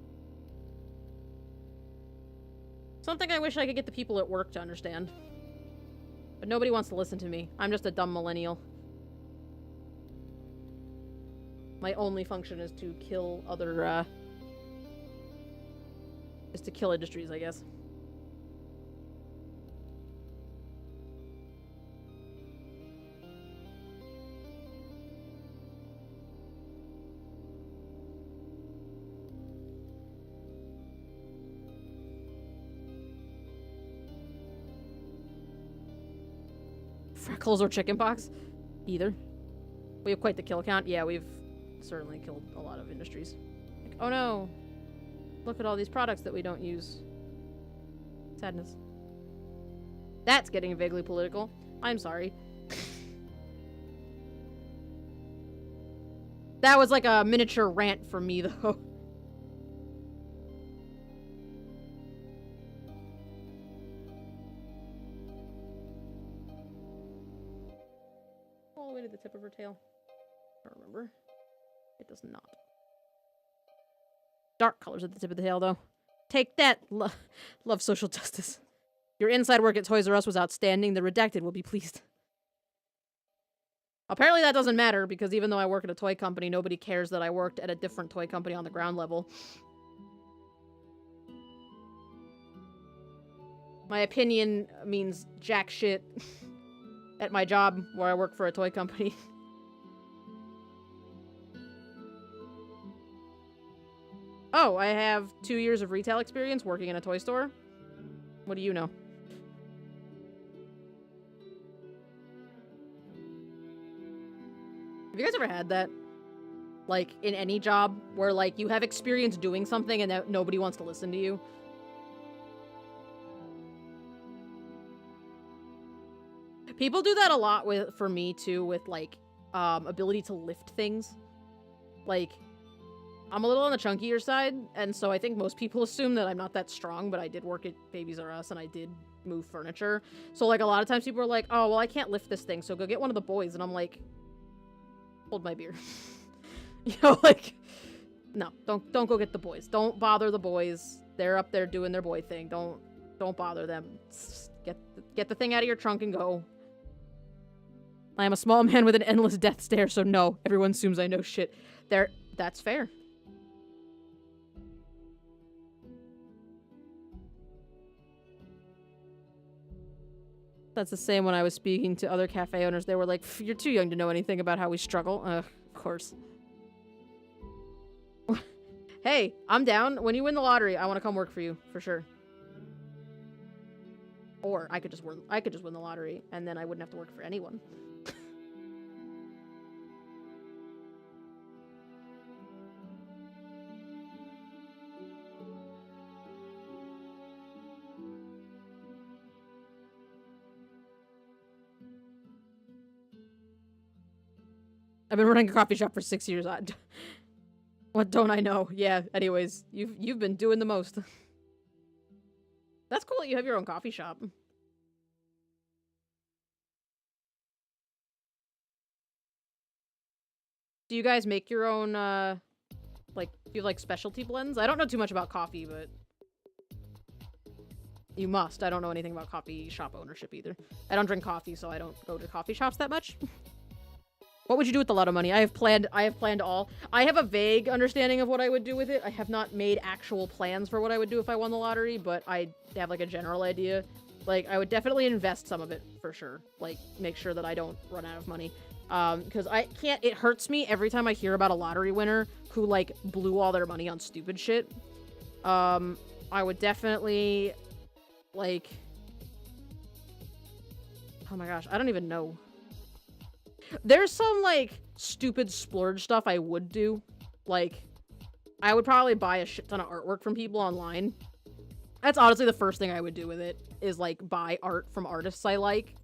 Something I wish I could get the people at work to understand. But nobody wants to listen to me. I'm just a dumb millennial. My only function is to kill other, is to kill industries, I guess. freckles or chickenpox. Either. We have quite the kill count. Yeah, we've certainly killed a lot of industries. Like, oh no! Look at all these products that we don't use. Sadness. That's getting vaguely political. I'm sorry. That was like a miniature rant from me, though. All the way to the tip of her tail. I don't remember. It does not. Dark colors at the tip of the tail, though. Take that! Love social justice. Your inside work at Toys R Us was outstanding. The redacted will be pleased. Apparently that doesn't matter, because even though I work at a toy company, nobody cares that I worked at a different toy company on the ground level. My opinion means jack shit at my job where I work for a toy company. Oh, I have 2 years of retail experience working in a toy store. What do you know? Have you guys ever had that? Like, in any job, where, like, you have experience doing something and that nobody wants to listen to you? People do that a lot for me, too, with, like, ability to lift things. Like, I'm a little on the chunkier side, and so I think most people assume that I'm not that strong, but I did work at Babies R Us, and I did move furniture. So, like, a lot of times people are like, oh, well, I can't lift this thing, so go get one of the boys. And I'm like, hold my beer. You know, like, no, don't go get the boys. Don't bother the boys. They're up there doing their boy thing. Don't bother them. Just get the thing out of your trunk and go. I am a small man with an endless death stare, so no, everyone assumes I know shit. That's fair. That's the same when I was speaking to other cafe owners. They were like, you're too young to know anything about how we struggle. Of course. Hey, I'm down. When you win the lottery, I want to come work for you, for sure. Or I could just win the lottery, and then I wouldn't have to work for anyone. I've been running a coffee shop for 6 years. What don't I know? Yeah, anyways, you've been doing the most. That's cool that you have your own coffee shop. Do you guys make your own, like, do you have, like, specialty blends? I don't know too much about coffee, but you must. I don't know anything about coffee shop ownership either. I don't drink coffee, so I don't go to coffee shops that much. What would you do with a lot of money? I have planned all. I have a vague understanding of what I would do with it. I have not made actual plans for what I would do if I won the lottery, but I have, like, a general idea. Like, I would definitely invest some of it, for sure. Like, make sure that I don't run out of money. Because I can't, it hurts me every time I hear about a lottery winner who, like, blew all their money on stupid shit. I would definitely, like, oh my gosh, I don't even know. There's some, like, stupid splurge stuff I would do. Like, I would probably buy a shit ton of artwork from people online. That's honestly the first thing I would do with it, is, like, buy art from artists I like,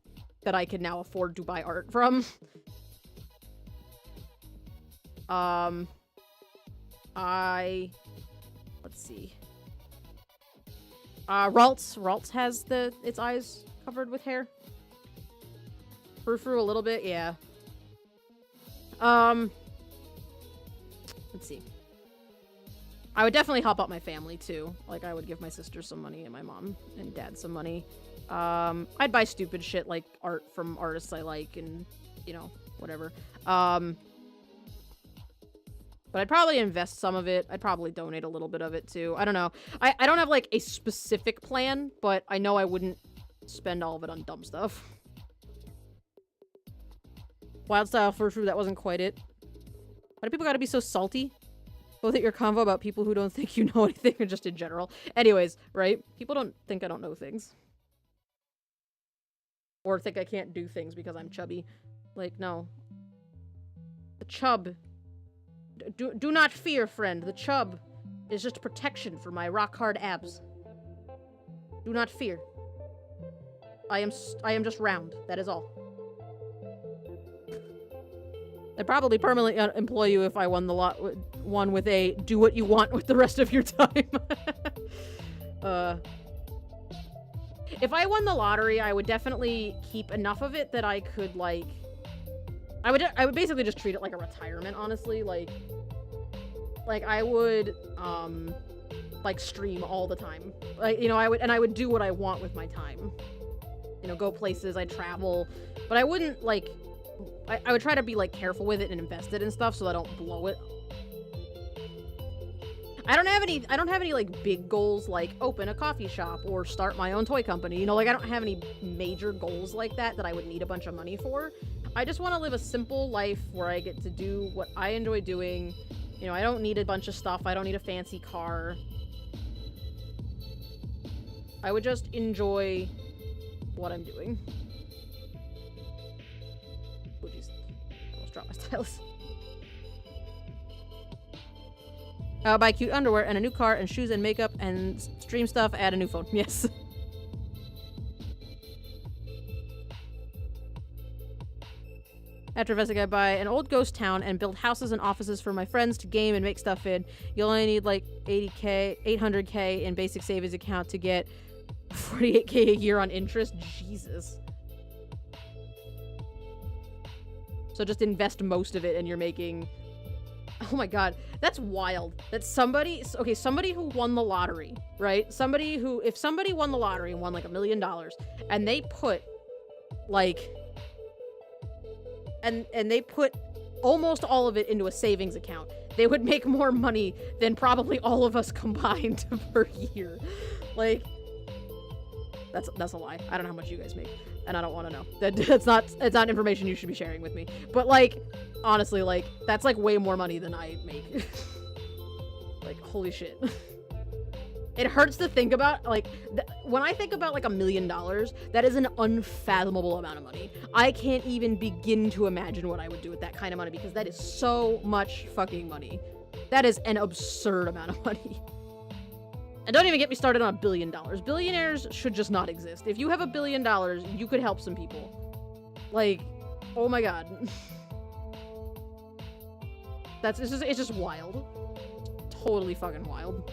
that I can now afford to buy art from. Let's see. Ralts has its eyes covered with hair. Frou-frou a little bit, yeah. Let's see. I would definitely help out my family, too. Like, I would give my sister some money and my mom and dad some money. I'd buy stupid shit, like art from artists I like and, you know, whatever. But I'd probably invest some of it. I'd probably donate a little bit of it, too. I don't know. I don't have, like, a specific plan, but I know I wouldn't spend all of it on dumb stuff. Wild style frou-frou, that wasn't quite it. Why do people gotta be so salty? Both at your convo about people who don't think you know anything or just in general. Anyways, right? People don't think I don't know things. Or think I can't do things because I'm chubby. Like, no. The chub. Do not fear, friend. The chub is just protection for my rock-hard abs. Do not fear. I am just round. That is all. I'd probably permanently employ you if I won the one with a do what you want with the rest of your time. If I won the lottery, I would definitely keep enough of it that I could, like... I would basically just treat it like a retirement, honestly. Like I would, like, stream all the time. Like, you know, I would do what I want with my time. You know, go places, I'd travel. But I wouldn't, like... I would try to be, like, careful with it and invest it in stuff so I don't blow it. I don't have any, like, big goals, like, open a coffee shop or start my own toy company. You know, like, I don't have any major goals like that I would need a bunch of money for. I just want to live a simple life where I get to do what I enjoy doing. You know, I don't need a bunch of stuff. I don't need a fancy car. I would just enjoy what I'm doing. Oh, jeez. I almost dropped my stylus. Buy cute underwear and a new car and shoes and makeup and stream stuff. Add a new phone. Yes. After investing, I buy an old ghost town and build houses and offices for my friends to game and make stuff in. You'll only need like 800k in basic savings account to get 48k a year on interest. Jesus. So just invest most of it and you're making... Oh my god, that's wild. That somebody who won the lottery, right? If somebody won the lottery and won like $1 million and they put like... And they put almost all of it into a savings account, they would make more money than probably all of us combined per year. Like, that's a lie. I don't know how much you guys make, and I don't want to know. It's not information you should be sharing with me. But like, honestly, like, that's like way more money than I make. Like, holy shit. It hurts to think about, like, when I think about, like, $1 million, that is an unfathomable amount of money. I can't even begin to imagine what I would do with that kind of money, because that is so much fucking money. That is an absurd amount of money. And don't even get me started on $1 billion. Billionaires should just not exist. If you have $1 billion, you could help some people. Like, oh my god. It's just wild. Totally fucking wild.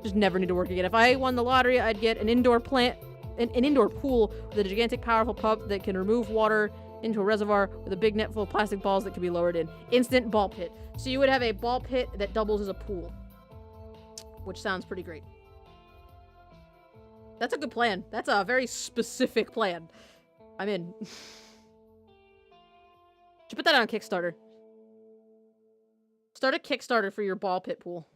Just never need to work again. If I won the lottery, I'd get an indoor pool with a gigantic, powerful pump that can remove water into a reservoir with a big net full of plastic balls that can be lowered in. Instant ball pit. So you would have a ball pit that doubles as a pool. Which sounds pretty great. That's a good plan. That's a very specific plan. I'm in. Should put that on Kickstarter. Start a Kickstarter for your ball pit pool.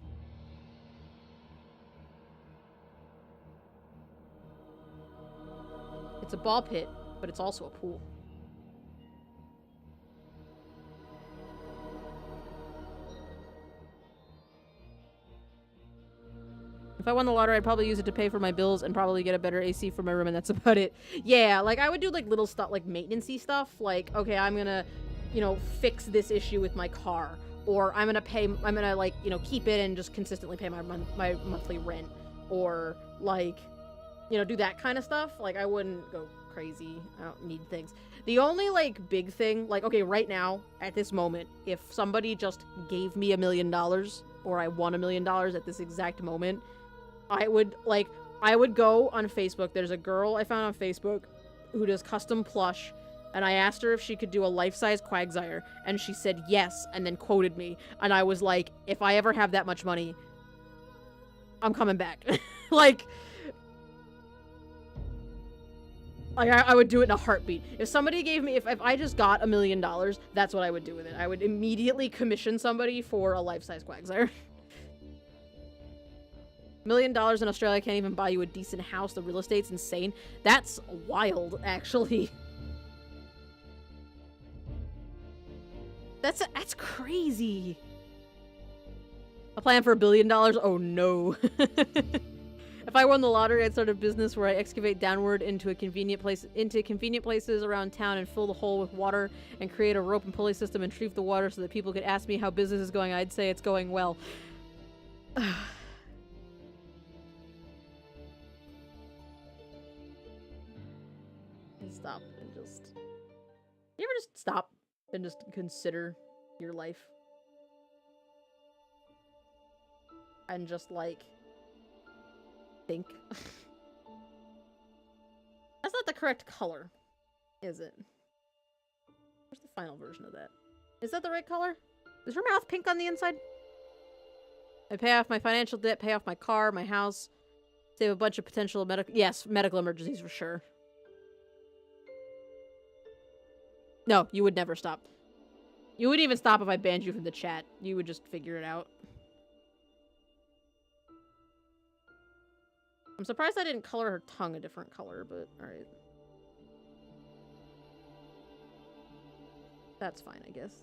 It's a ball pit, but it's also a pool. If I won the lottery, I'd probably use it to pay for my bills and probably get a better AC for my room, and that's about it. Yeah, like, I would do, like, little stuff, like, maintenance-y stuff. Like, okay, I'm gonna, you know, fix this issue with my car. Or I'm gonna, like, you know, keep it and just consistently pay my monthly rent. Or, like, you know, do that kind of stuff. Like, I wouldn't go crazy. I don't need things. The only, like, big thing, like, okay, right now, at this moment, if somebody just gave me $1 million, or I won $1 million at this exact moment, I would go on Facebook. There's a girl I found on Facebook who does custom plush, and I asked her if she could do a life-size Quagsire, and she said yes, and then quoted me, and I was like, if I ever have that much money, I'm coming back. Like, I would do it in a heartbeat. If somebody gave me, if I just got $1 million, that's what I would do with it. I would immediately commission somebody for a life-size Quagsire. $1 million in Australia can't even buy you a decent house. The real estate's insane. That's wild, actually. That's crazy. A plan for $1 billion? Oh no. If I won the lottery, I'd start a business where I excavate downward into convenient places around town and fill the hole with water and create a rope and pulley system and retrieve the water so that people could ask me how business is going. I'd say it's going well. Stop and just... You ever just stop and just consider your life? And just, like, think. That's not the correct color, is it? Where's the final version of that? Is that the right color? Is her mouth pink on the inside? I pay off my financial debt, pay off my car, my house, save a bunch of potential medical emergencies for sure. No, you would never stop. You wouldn't even stop if I banned you from the chat. You would just figure it out. I'm surprised I didn't color her tongue a different color, but alright. That's fine, I guess.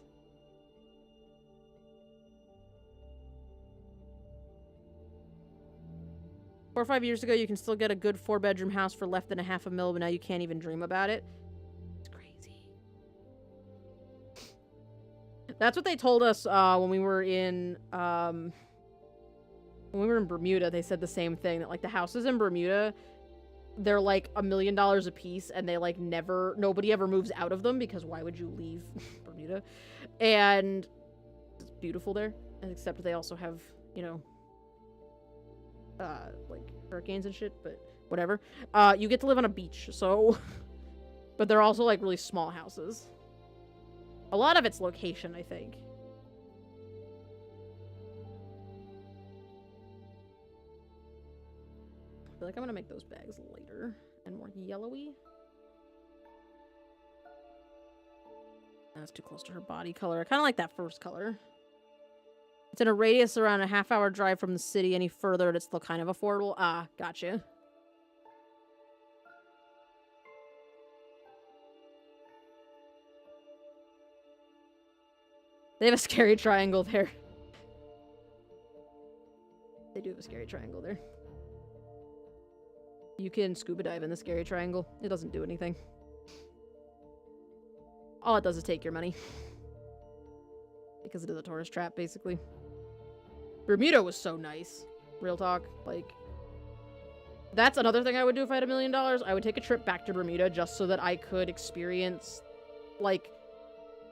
Four or 5 years ago, you can still get a good 4-bedroom house for less than $500,000, but now you can't even dream about it. That's what they told us when we were in Bermuda. They said the same thing, that like the houses in Bermuda, they're like $1 million a piece, and they like nobody ever moves out of them because why would you leave Bermuda? And it's beautiful there, except they also have, you know, like hurricanes and shit, but whatever. You get to live on a beach, so but they're also like really small houses. A lot of it's location, I think. I feel like I'm gonna make those bags lighter and more yellowy. That's too close to her body color. I kind of like that first color. It's in a radius around a half-hour drive from the city. Any further, it's still kind of affordable. Ah, gotcha. They have a scary triangle there. They do have a scary triangle there. You can scuba dive in the scary triangle. It doesn't do anything. All it does is take your money. Because it is a tourist trap, basically. Bermuda was so nice. Real talk. Like, that's another thing I would do if I had $1 million. I would take a trip back to Bermuda just so that I could experience, like...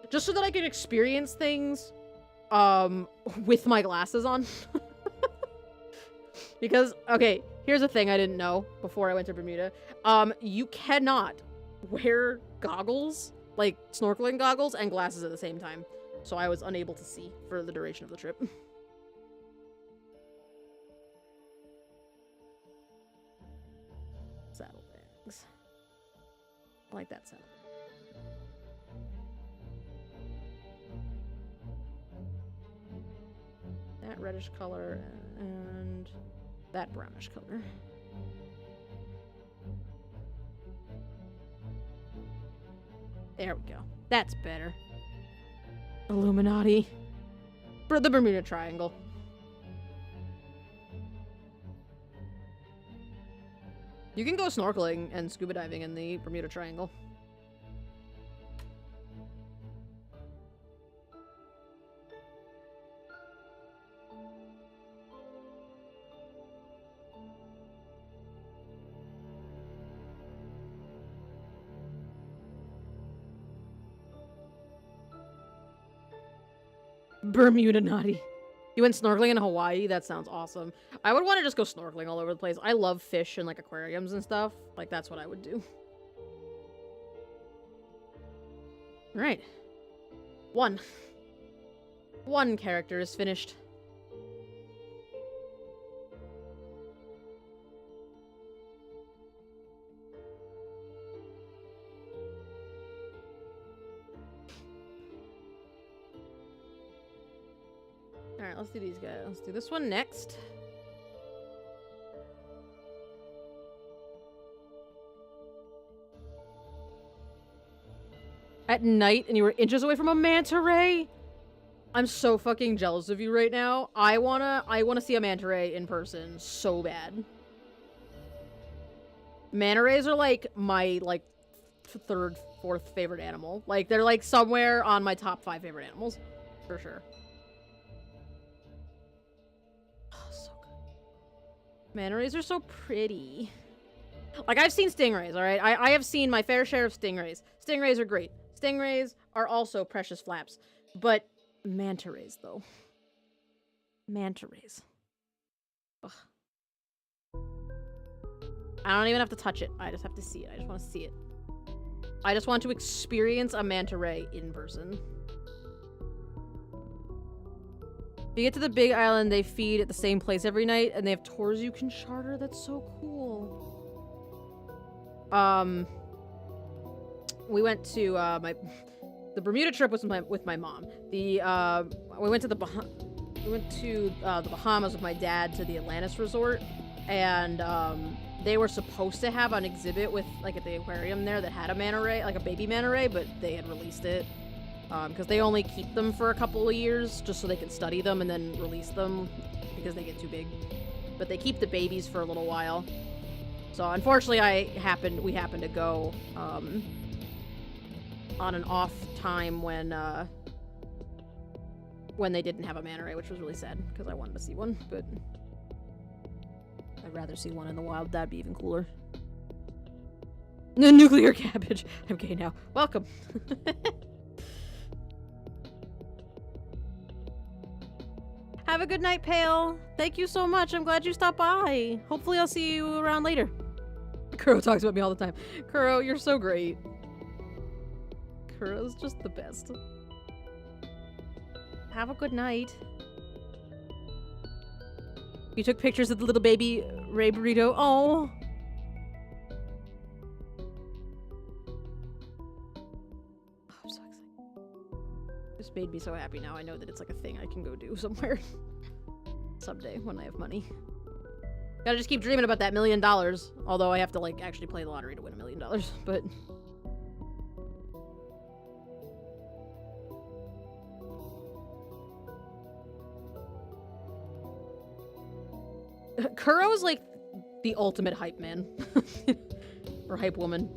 Just so that I could experience things, with my glasses on. Because, okay, here's a thing I didn't know before I went to Bermuda. You cannot wear goggles, like snorkeling goggles and glasses at the same time. So I was unable to see for the duration of the trip. Saddlebags. I like that saddlebag. That reddish color and that brownish color. There we go. That's better. Illuminati. For the Bermuda Triangle. You can go snorkeling and scuba diving in the Bermuda Triangle. Bermuda naughty. You went snorkeling in Hawaii? That sounds awesome. I would want to just go snorkeling all over the place. I love fish and like aquariums and stuff. Like that's what I would do. All right. One character is finished. Alright, let's do these guys. Let's do this one next. At night, and you were inches away from a manta ray? I'm so fucking jealous of you right now. I wanna see a manta ray in person so bad. Manta rays are like my like third, fourth favorite animal. Like they're like somewhere on my top 5 favorite animals, for sure. Oh, so good. Manta rays are so pretty. Like I've seen stingrays, all right. I have seen my fair share of stingrays. Stingrays are great. Stingrays are also precious flaps, but manta rays though. Manta rays. Ugh. I don't even have to touch it. I just have to see it. I just want to see it. I just want to experience a manta ray in person. If you get to the big island, they feed at the same place every night, and they have tours you can charter. That's so cool. We went to the Bermuda trip was with my mom. We went to the Bahamas with my dad to the Atlantis resort, and they were supposed to have an exhibit with like at the aquarium there that had a manta ray, like a baby manta ray, but they had released it because they only keep them for a couple of years just so they can study them and then release them because they get too big. But they keep the babies for a little while. So unfortunately, we happened to go on an off time when they didn't have a manta ray, which was really sad because I wanted to see one, but I'd rather see one in the wild. That'd be even cooler. No nuclear cabbage. I'm gay now. Welcome. Have a good night, Pale. Thank you so much. I'm glad you stopped by. Hopefully I'll see you around later. Kuro talks about me all the time. Kuro, you're so great. Kuro's just the best. Have a good night. You took pictures of the little baby Ray Burrito. Oh. I'm so excited. This made me so happy now. I know that it's like a thing I can go do somewhere. Someday when I have money. Gotta just keep dreaming about that $1 million. Although I have to like actually play the lottery to win $1 million. But Kuro is like the ultimate hype man. Or hype woman.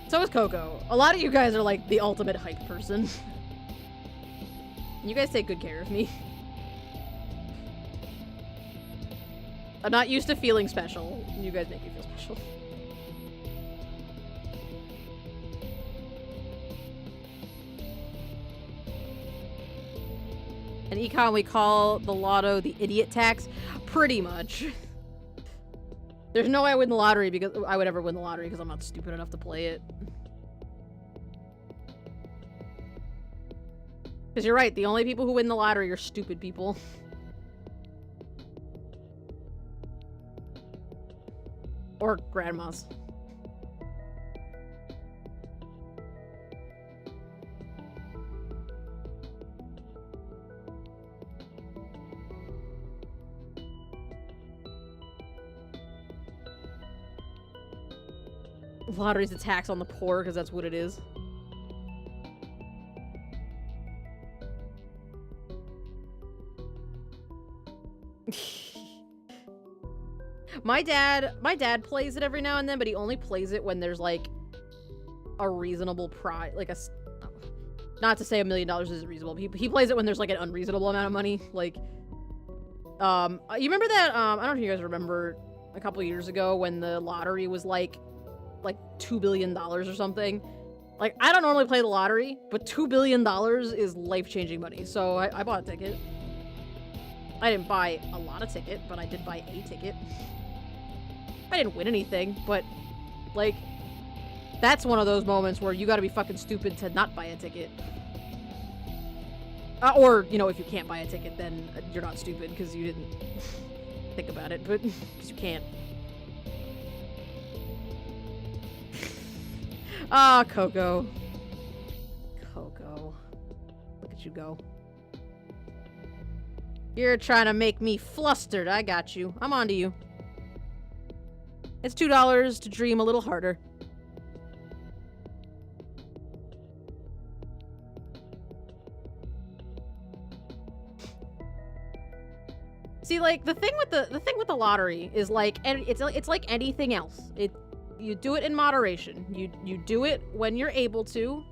So is Coco. A lot of you guys are like the ultimate hype person. You guys take good care of me. I'm not used to feeling special. You guys make me feel special. In econ, we call the lotto the idiot tax. Pretty much. There's no way I win the lottery because I would ever win the lottery because I'm not stupid enough to play it. Because you're right, the only people who win the lottery are stupid people. Or grandmas. Lottery's a tax on the poor, because that's what it is. My dad plays it every now and then, but he only plays it when there's like a reasonable price, like not to say $1 million is reasonable. He plays it when there's like an unreasonable amount of money. Like, you remember that? I don't know if you guys remember a couple years ago when the lottery was like $2 billion or something. Like, I don't normally play the lottery, but $2 billion is life-changing money. So I bought a ticket. I didn't buy a lot of ticket, but I did buy a ticket. I didn't win anything, but like, that's one of those moments where you gotta be fucking stupid to not buy a ticket. Or, you know, if you can't buy a ticket, then you're not stupid because you didn't think about it, but because you can't. Ah, Coco. Coco. Look at you go. You're trying to make me flustered. I got you. I'm onto you. It's $2 to dream a little harder. See, like, the thing with the lottery is like, it's like anything else. You do it in moderation. You do it when you're able to,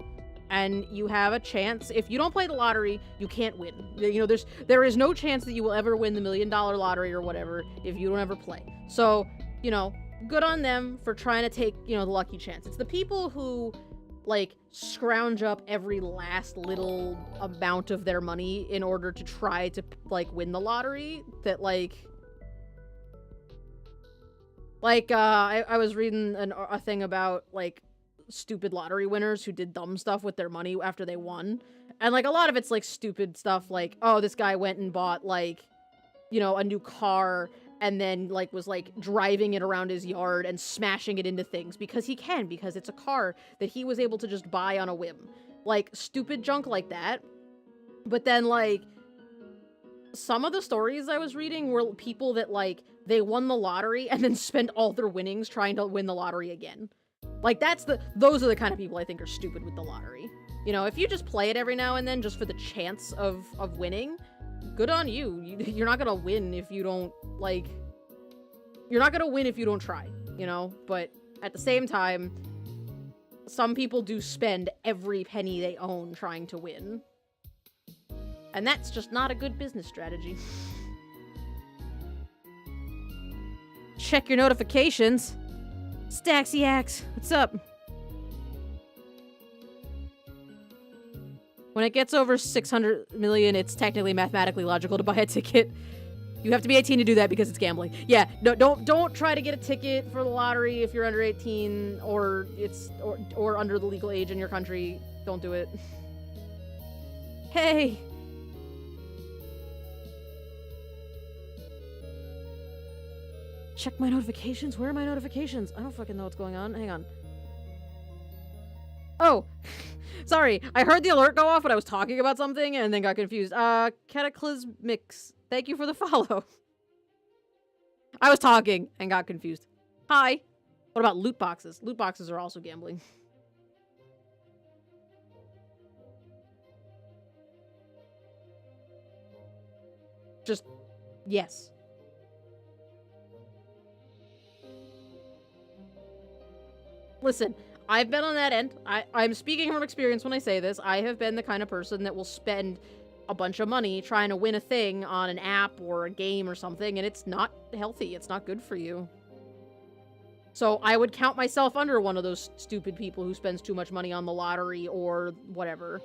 and you have a chance. If you don't play the lottery, you can't win. You know, there is no chance that you will ever win the $1 million lottery or whatever if you don't ever play. So, you know, good on them for trying to take, you know, the lucky chance. It's the people who, like, scrounge up every last little amount of their money in order to try to, like, win the lottery that, like, I was reading a thing about, like, stupid lottery winners who did dumb stuff with their money after they won. And, like, a lot of it's, like, stupid stuff, like, oh, this guy went and bought, like, you know, a new car and then, like, was, like, driving it around his yard and smashing it into things because it's a car that he was able to just buy on a whim. Like, stupid junk like that. But then, like, some of the stories I was reading were people that, like, they won the lottery and then spent all their winnings trying to win the lottery again. Like, those are the kind of people I think are stupid with the lottery. You know, if you just play it every now and then just for the chance of winning, good on you. You're not gonna win if you don't, like, you're not gonna win if you don't try, you know? But at the same time, some people do spend every penny they own trying to win. And that's just not a good business strategy. Check your notifications. Staxiax, what's up? When it gets over 600 million, it's technically mathematically logical to buy a ticket. You have to be 18 to do that because it's gambling. Yeah, no, don't try to get a ticket for the lottery if you're under 18 or under the legal age in your country. Don't do it. Hey. Check my notifications. Where are my notifications? I don't fucking know what's going on. Hang on. Oh, sorry. I heard the alert go off when I was talking about something and then got confused. Cataclysmics. Thank you for the follow. I was talking and got confused. Hi. What about loot boxes? Loot boxes are also gambling. Just, yes. Listen, I've been on that end. I'm speaking from experience when I say this. I have been the kind of person that will spend a bunch of money trying to win a thing on an app or a game or something, and it's not healthy. It's not good for you. So I would count myself under one of those stupid people who spends too much money on the lottery or whatever.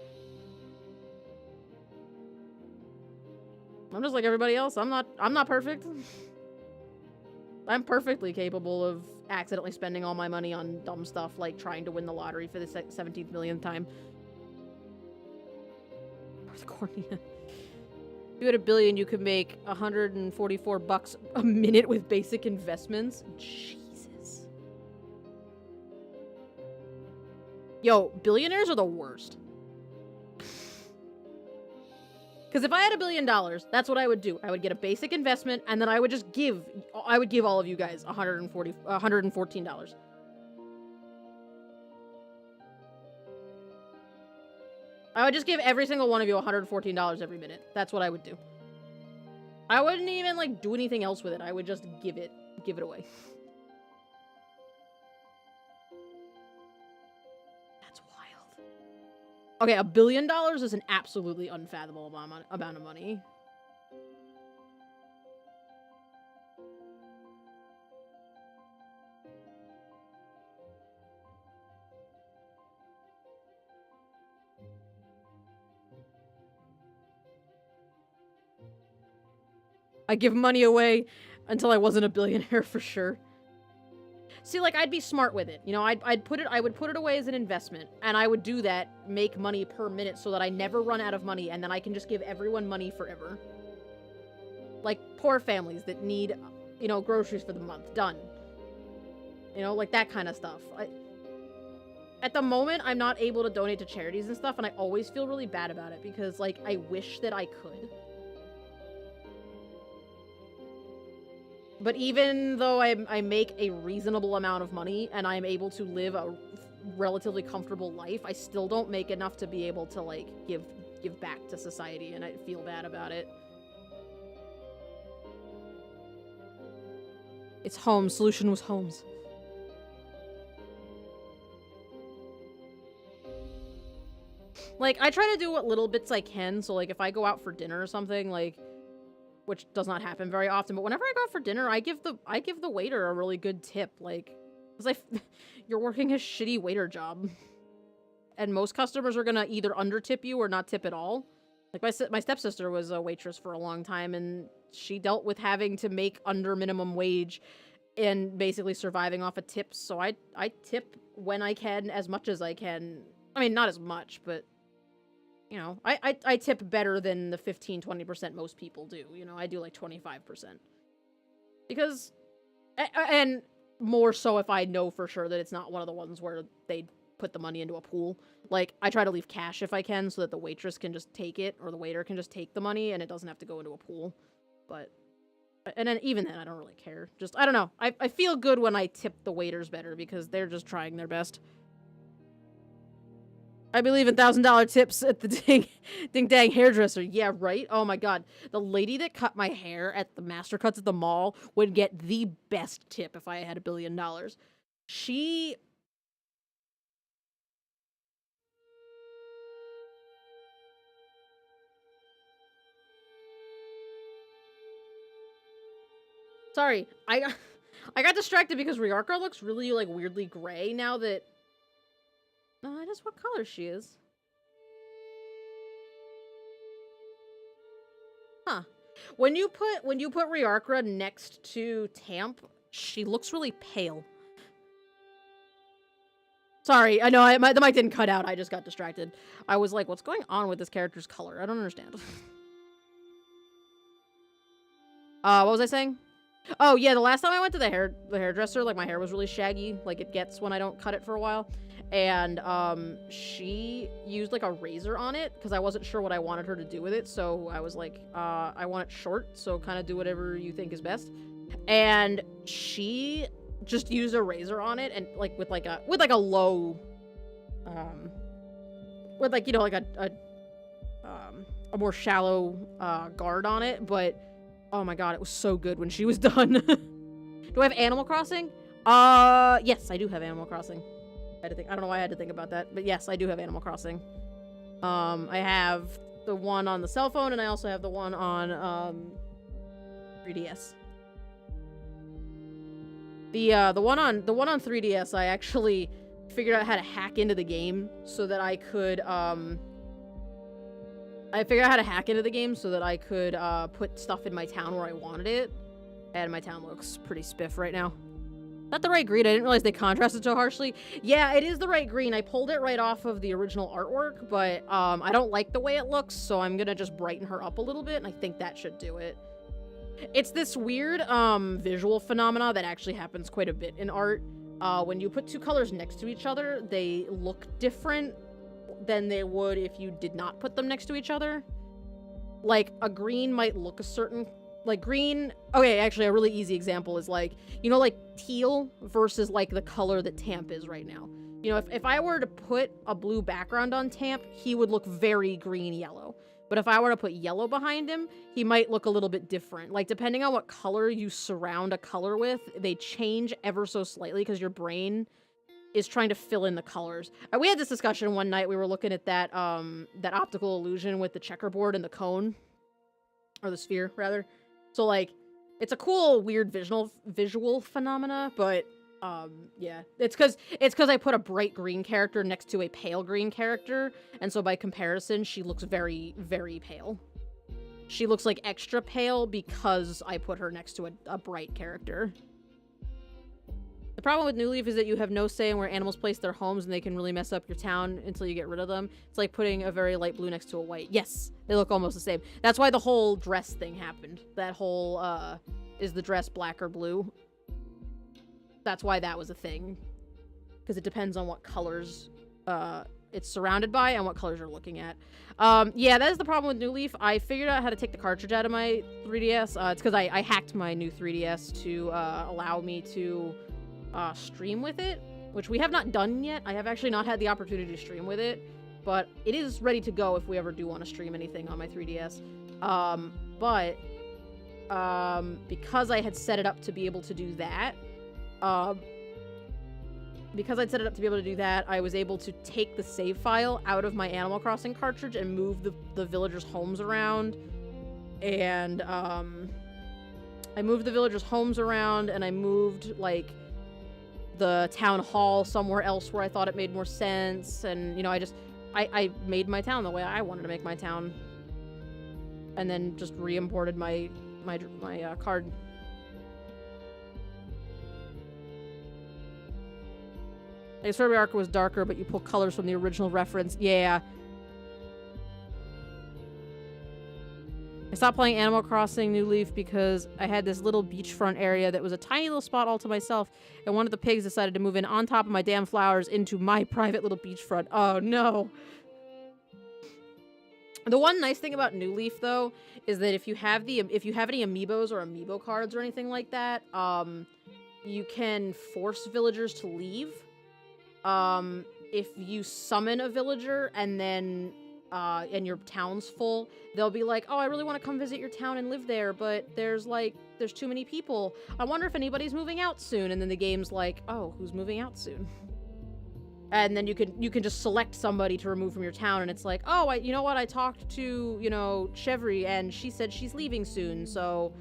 I'm just like everybody else. I'm not perfect. I'm perfectly capable of accidentally spending all my money on dumb stuff like trying to win the lottery for the 17th millionth time. North Korea. If you had $1 billion, you could make 144 bucks a minute with basic investments. Jesus. Yo, billionaires are the worst. Because if I had $1 billion, that's what I would do. I would get a basic investment, and then I would just give all of you guys $114. I would just give every single one of you $114 every minute. That's what I would do. I wouldn't even, like, do anything else with it. I would just give it away. Okay, $1 billion is an absolutely unfathomable amount of money. I give money away until I wasn't a billionaire for sure. See, like, I'd be smart with it. You know, I would put it away as an investment, and I would do that, make money per minute so that I never run out of money, and then I can just give everyone money forever. Like, poor families that need, you know, groceries for the month. Done. You know, like that kind of stuff. At the moment, I'm not able to donate to charities and stuff, and I always feel really bad about it because, like, I wish that I could. But even though I make a reasonable amount of money and I'm able to live a relatively comfortable life, I still don't make enough to be able to, like, give back to society, and I feel bad about it. It's Holmes. Solution was Holmes. Like, I try to do what little bits I can, so, like, if I go out for dinner or something, like, which does not happen very often, but whenever I go out for dinner, I give the waiter a really good tip, like, because you're working a shitty waiter job, and most customers are gonna either under-tip you or not tip at all. Like, my stepsister was a waitress for a long time, and she dealt with having to make under minimum wage and basically surviving off of tips, so I tip when I can, as much as I can. I mean, not as much, but... You know, I tip better than the 15-20% most people do. You know, I do like 25%. Because, and more so if I know for sure that it's not one of the ones where they put the money into a pool. Like, I try to leave cash if I can so that the waitress can just take it, or the waiter can just take the money and it doesn't have to go into a pool. But, and then even then, I don't really care. Just, I don't know. I feel good when I tip the waiters better because they're just trying their best. I believe in $1,000 tips at the ding dang hairdresser. Yeah, right? Oh my god. The lady that cut my hair at the Master Cuts at the mall would get the best tip if I had $1 billion. She... Sorry, I got distracted because Ryarka looks really, like, weirdly gray now that... No, that is what color she is. Huh. When you put Ryarka next to Tamp, she looks really pale. Sorry, I know the mic didn't cut out. I just got distracted. I was like, what's going on with this character's color? I don't understand. What was I saying? Oh, yeah, the last time I went to the hairdresser, like, my hair was really shaggy, like it gets when I don't cut it for a while. And, she used, like, a razor on it, because I wasn't sure what I wanted her to do with it, so I was like, I want it short, so kind of do whatever you think is best. And she just used a razor on it, and, like, with a low, with, like, you know, like a more shallow, guard on it, but, oh my god, it was so good when she was done. Do I have Animal Crossing? Yes, I do have Animal Crossing. I don't know why I had to think about that, but yes, I do have Animal Crossing. I have the one on the cell phone, and I also have the one on 3DS. The one on 3DS, I actually figured out how to hack into the game so that I could put stuff in my town where I wanted it, and my town looks pretty spiff right now. Not the right green. I didn't realize they contrasted so harshly. Yeah, it is the right green. I pulled it right off of the original artwork, but I don't like the way it looks, so I'm gonna just brighten her up a little bit, and I think that should do it. It's this weird visual phenomena that actually happens quite a bit in art. When you put two colors next to each other, they look different than they would if you did not put them next to each other. Like, a green might look a certain... Like, green... Okay, actually, a really easy example is, like, you know, like, teal versus, like, the color that Tamp is right now. You know, if I were to put a blue background on Tamp, he would look very green-yellow. But if I were to put yellow behind him, he might look a little bit different. Like, depending on what color you surround a color with, they change ever so slightly because your brain is trying to fill in the colors. We had this discussion one night. We were looking at that, that optical illusion with the checkerboard and the cone. Or the sphere, rather. So, like, it's a cool, weird visual phenomena, but, yeah. It's because I put a bright green character next to a pale green character, and so by comparison, she looks very, very pale. She looks, like, extra pale because I put her next to a bright character. The problem with New Leaf is that you have no say in where animals place their homes, and they can really mess up your town until you get rid of them. It's like putting a very light blue next to a white. Yes, they look almost the same. That's why the whole dress thing happened. That whole, is the dress black or blue? That's why that was a thing. Because it depends on what colors, it's surrounded by and what colors you're looking at. Yeah, that is the problem with New Leaf. I figured out how to take the cartridge out of my 3DS. It's because I hacked my new 3DS to, allow me to... stream with it, which we have not done yet. I have actually not had the opportunity to stream with it, but it is ready to go if we ever do want to stream anything on my 3DS. But because I had set it up to be able to do that, I was able to take the save file out of my Animal Crossing cartridge and move the villagers' homes around. And, I moved the villagers' homes around, and I moved, like, the town hall somewhere else where I thought it made more sense. And, you know, I made my town the way I wanted to make my town. And then just re-imported my card. I swear Arca was darker, but you pull colors from the original reference. Yeah. I stopped playing Animal Crossing New Leaf because I had this little beachfront area that was a tiny little spot all to myself, and one of the pigs decided to move in on top of my damn flowers into my private little beachfront. Oh, no. The one nice thing about New Leaf, though, is that if you have any amiibos or amiibo cards or anything like that, you can force villagers to leave. If you summon a villager and then and your town's full, they'll be like, oh, I really want to come visit your town and live there, but there's too many people. I wonder if anybody's moving out soon. And then the game's like, oh, who's moving out soon? And then you can just select somebody to remove from your town, and it's like, oh, you know what? I talked to, Chevry, and she said she's leaving soon, so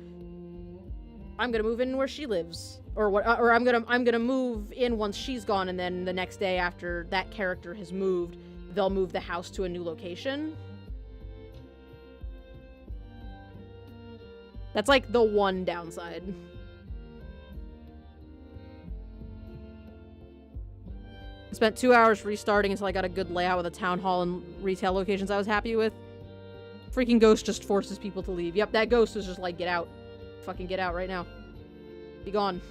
I'm gonna move in where she lives, or I'm gonna move in once she's gone, and then the next day after that character has moved, they'll move the house to a new location. That's like the one downside. Spent 2 hours restarting until I got a good layout with a town hall and retail locations I was happy with. Freaking ghost just forces people to leave. Yep, that ghost is just like, get out. Fucking get out right now. Be gone.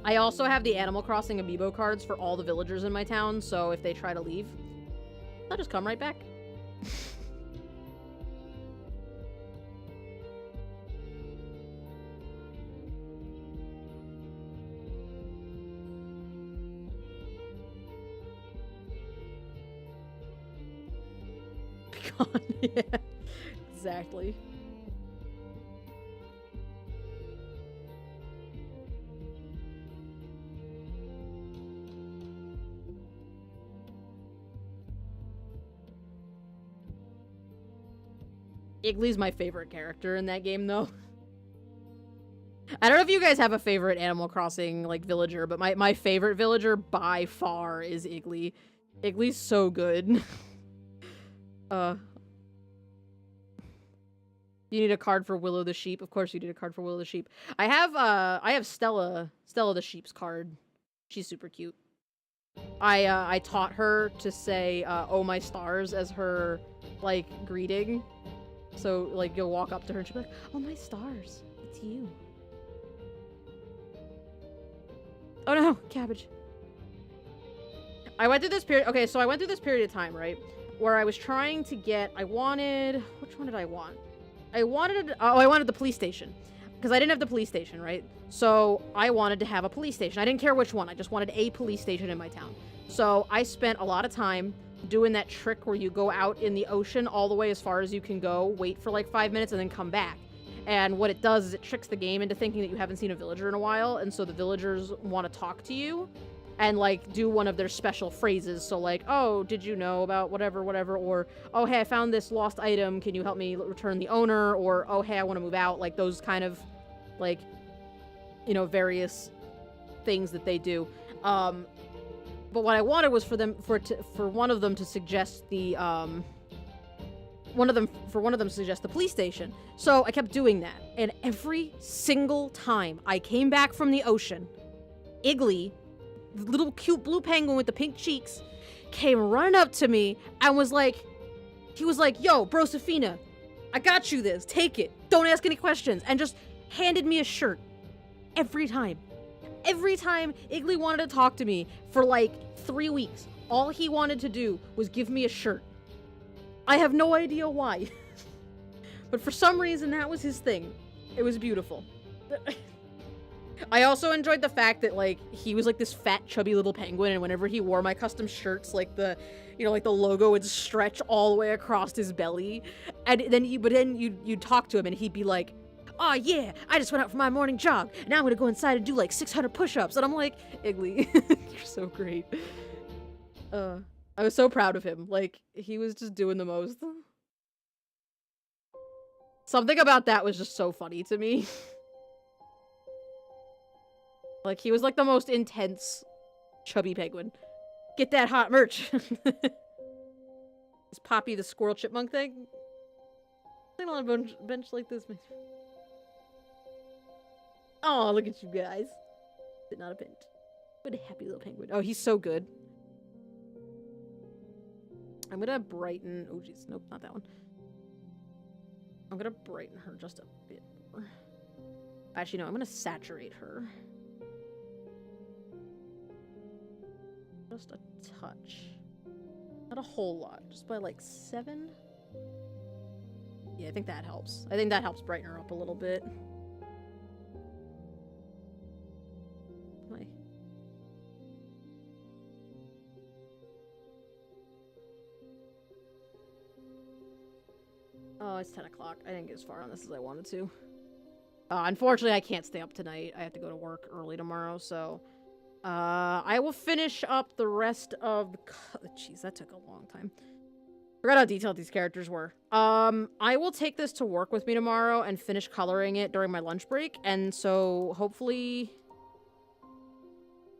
I also have the Animal Crossing amiibo cards for all the villagers in my town, so if they try to leave, they'll just come right back. Yeah, exactly. Igly's my favorite character in that game, though. I don't know if you guys have a favorite Animal Crossing, like, villager, but my favorite villager by far is Igly. Igly's so good. You need a card for Willow the Sheep. Of course you need a card for Willow the Sheep. I have Stella the Sheep's card. She's super cute. I taught her to say, oh my stars as her, like, greeting. So, like, you'll walk up to her and she'll be like, oh my stars, it's you. Oh no, cabbage. I went through this period, okay, so I went through this period of time, right? Where I was trying to get, which one did I want? I wanted the police station. Because I didn't have the police station, right? So I wanted to have a police station. I didn't care which one. I just wanted a police station in my town. So I spent a lot of time doing that trick where you go out in the ocean all the way as far as you can go, wait for like 5 minutes, and then come back. And what it does is it tricks the game into thinking that you haven't seen a villager in a while, and so the villagers want to talk to you and, like, do one of their special phrases. So, like, oh, did you know about whatever, or, oh, hey, I found this lost item, can you help me return the owner, or, oh, hey, I want to move out, like, those kind of, like, various things that they do. But what I wanted was for one of them to suggest the, one of them to suggest the police station. So I kept doing that, and every single time I came back from the ocean, Igly, the little cute blue penguin with the pink cheeks, came running up to me and was like, yo, Brosafina, I got you this, take it, don't ask any questions, and just handed me a shirt. Every time. Every time Igly wanted to talk to me for like 3 weeks, all he wanted to do was give me a shirt. I have no idea why. But for some reason, that was his thing. It was beautiful. I also enjoyed the fact that, like, he was like this fat, chubby little penguin, and whenever he wore my custom shirts, like the, like the logo would stretch all the way across his belly, And then you'd talk to him and he'd be like, oh yeah, I just went out for my morning jog. Now I'm gonna go inside and do like 600 push-ups. And I'm like, Iggly, you're so great. I was so proud of him. Like, he was just doing the most. Something about that was just so funny to me. Like, he was like the most intense chubby penguin. Get that hot merch. Is Poppy the squirrel chipmunk thing? Sitting on a bench like this. Oh, look at you guys. But not a bench. What a happy little penguin. Oh, he's so good. I'm gonna brighten... Oh, jeez. Nope, not that one. I'm gonna brighten her just a bit more. Actually, no. I'm gonna saturate her. Just a touch. Not a whole lot. Just by like 7. Yeah, I think that helps. I think that helps brighten her up a little bit. Oh, it's 10 o'clock. I didn't get as far on this as I wanted to. Unfortunately, I can't stay up tonight. I have to go to work early tomorrow, so... I will finish up the rest of the... Jeez, that took a long time. Forgot how detailed these characters were. I will take this to work with me tomorrow and finish coloring it during my lunch break, and so hopefully...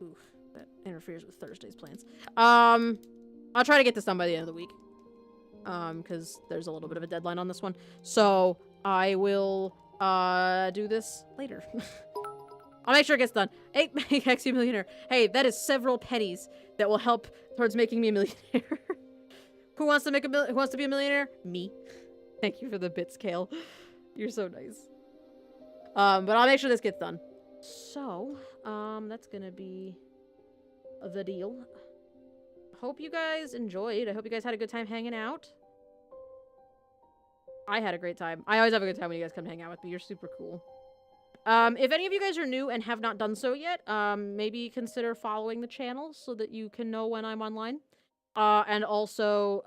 Oof, that interferes with Thursday's plans. I'll try to get this done by the end of the week. Because there's a little bit of a deadline on this one. So, I will, do this later. I'll make sure it gets done. Hey, make you a millionaire. Hey, that is several pennies that will help towards making me a millionaire. Who wants to be a millionaire? Me. Thank you for the bits, Kale. You're so nice. But I'll make sure this gets done. So, that's gonna be the deal. Hope you guys enjoyed. I hope you guys had a good time hanging out. I had a great time. I always have a good time when you guys come hang out with me. You're super cool. If any of you guys are new and have not done so yet, maybe consider following the channel so that you can know when I'm online. And also,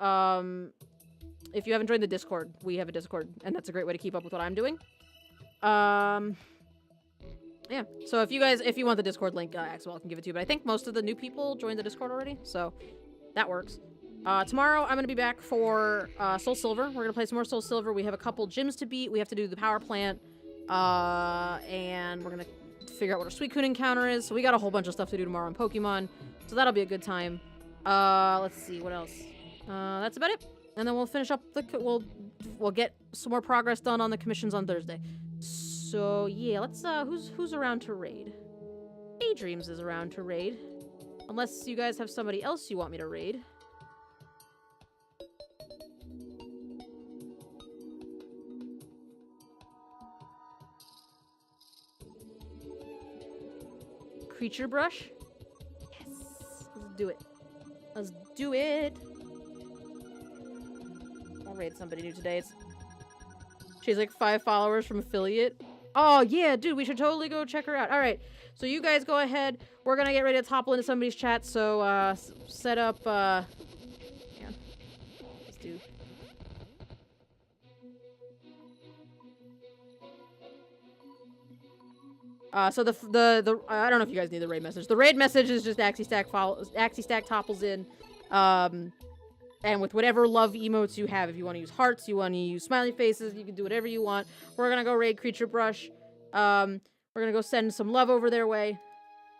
if you haven't joined the Discord, we have a Discord, and that's a great way to keep up with what I'm doing. Yeah, so if you want the Discord link, Axel can give it to you, but I think most of the new people joined the Discord already, so that works. Tomorrow, I'm gonna be back for, Soul Silver. We're gonna play some more Soul Silver. We have a couple gyms to beat. We have to do the power plant, and we're gonna figure out what our Suicune encounter is. So we got a whole bunch of stuff to do tomorrow on Pokemon, so that'll be a good time. Let's see, what else? That's about it. And then we'll finish up we'll get some more progress done on the commissions on Thursday. So, yeah, let's, who's around to raid? Daydreams is around to raid. Unless you guys have somebody else you want me to raid. Creature brush? Yes! Let's do it. Let's do it! I'll raid somebody new today. She's like 5 followers from affiliate. Oh, yeah, dude, we should totally go check her out. All right, so you guys go ahead. We're going to get ready to topple into somebody's chat, so set up, yeah. Let's do. So the I don't know if you guys need the raid message. The raid message is just AxiStack topples in, and with whatever love emotes you have. If you want to use hearts, you want to use smiley faces, you can do whatever you want. We're gonna go raid Creature Brush. We're gonna go send some love over their way.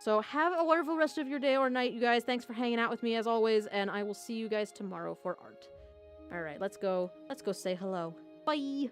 So have a wonderful rest of your day or night, you guys. Thanks for hanging out with me as always, and I will see you guys tomorrow for art. All right, let's go say hello. Bye.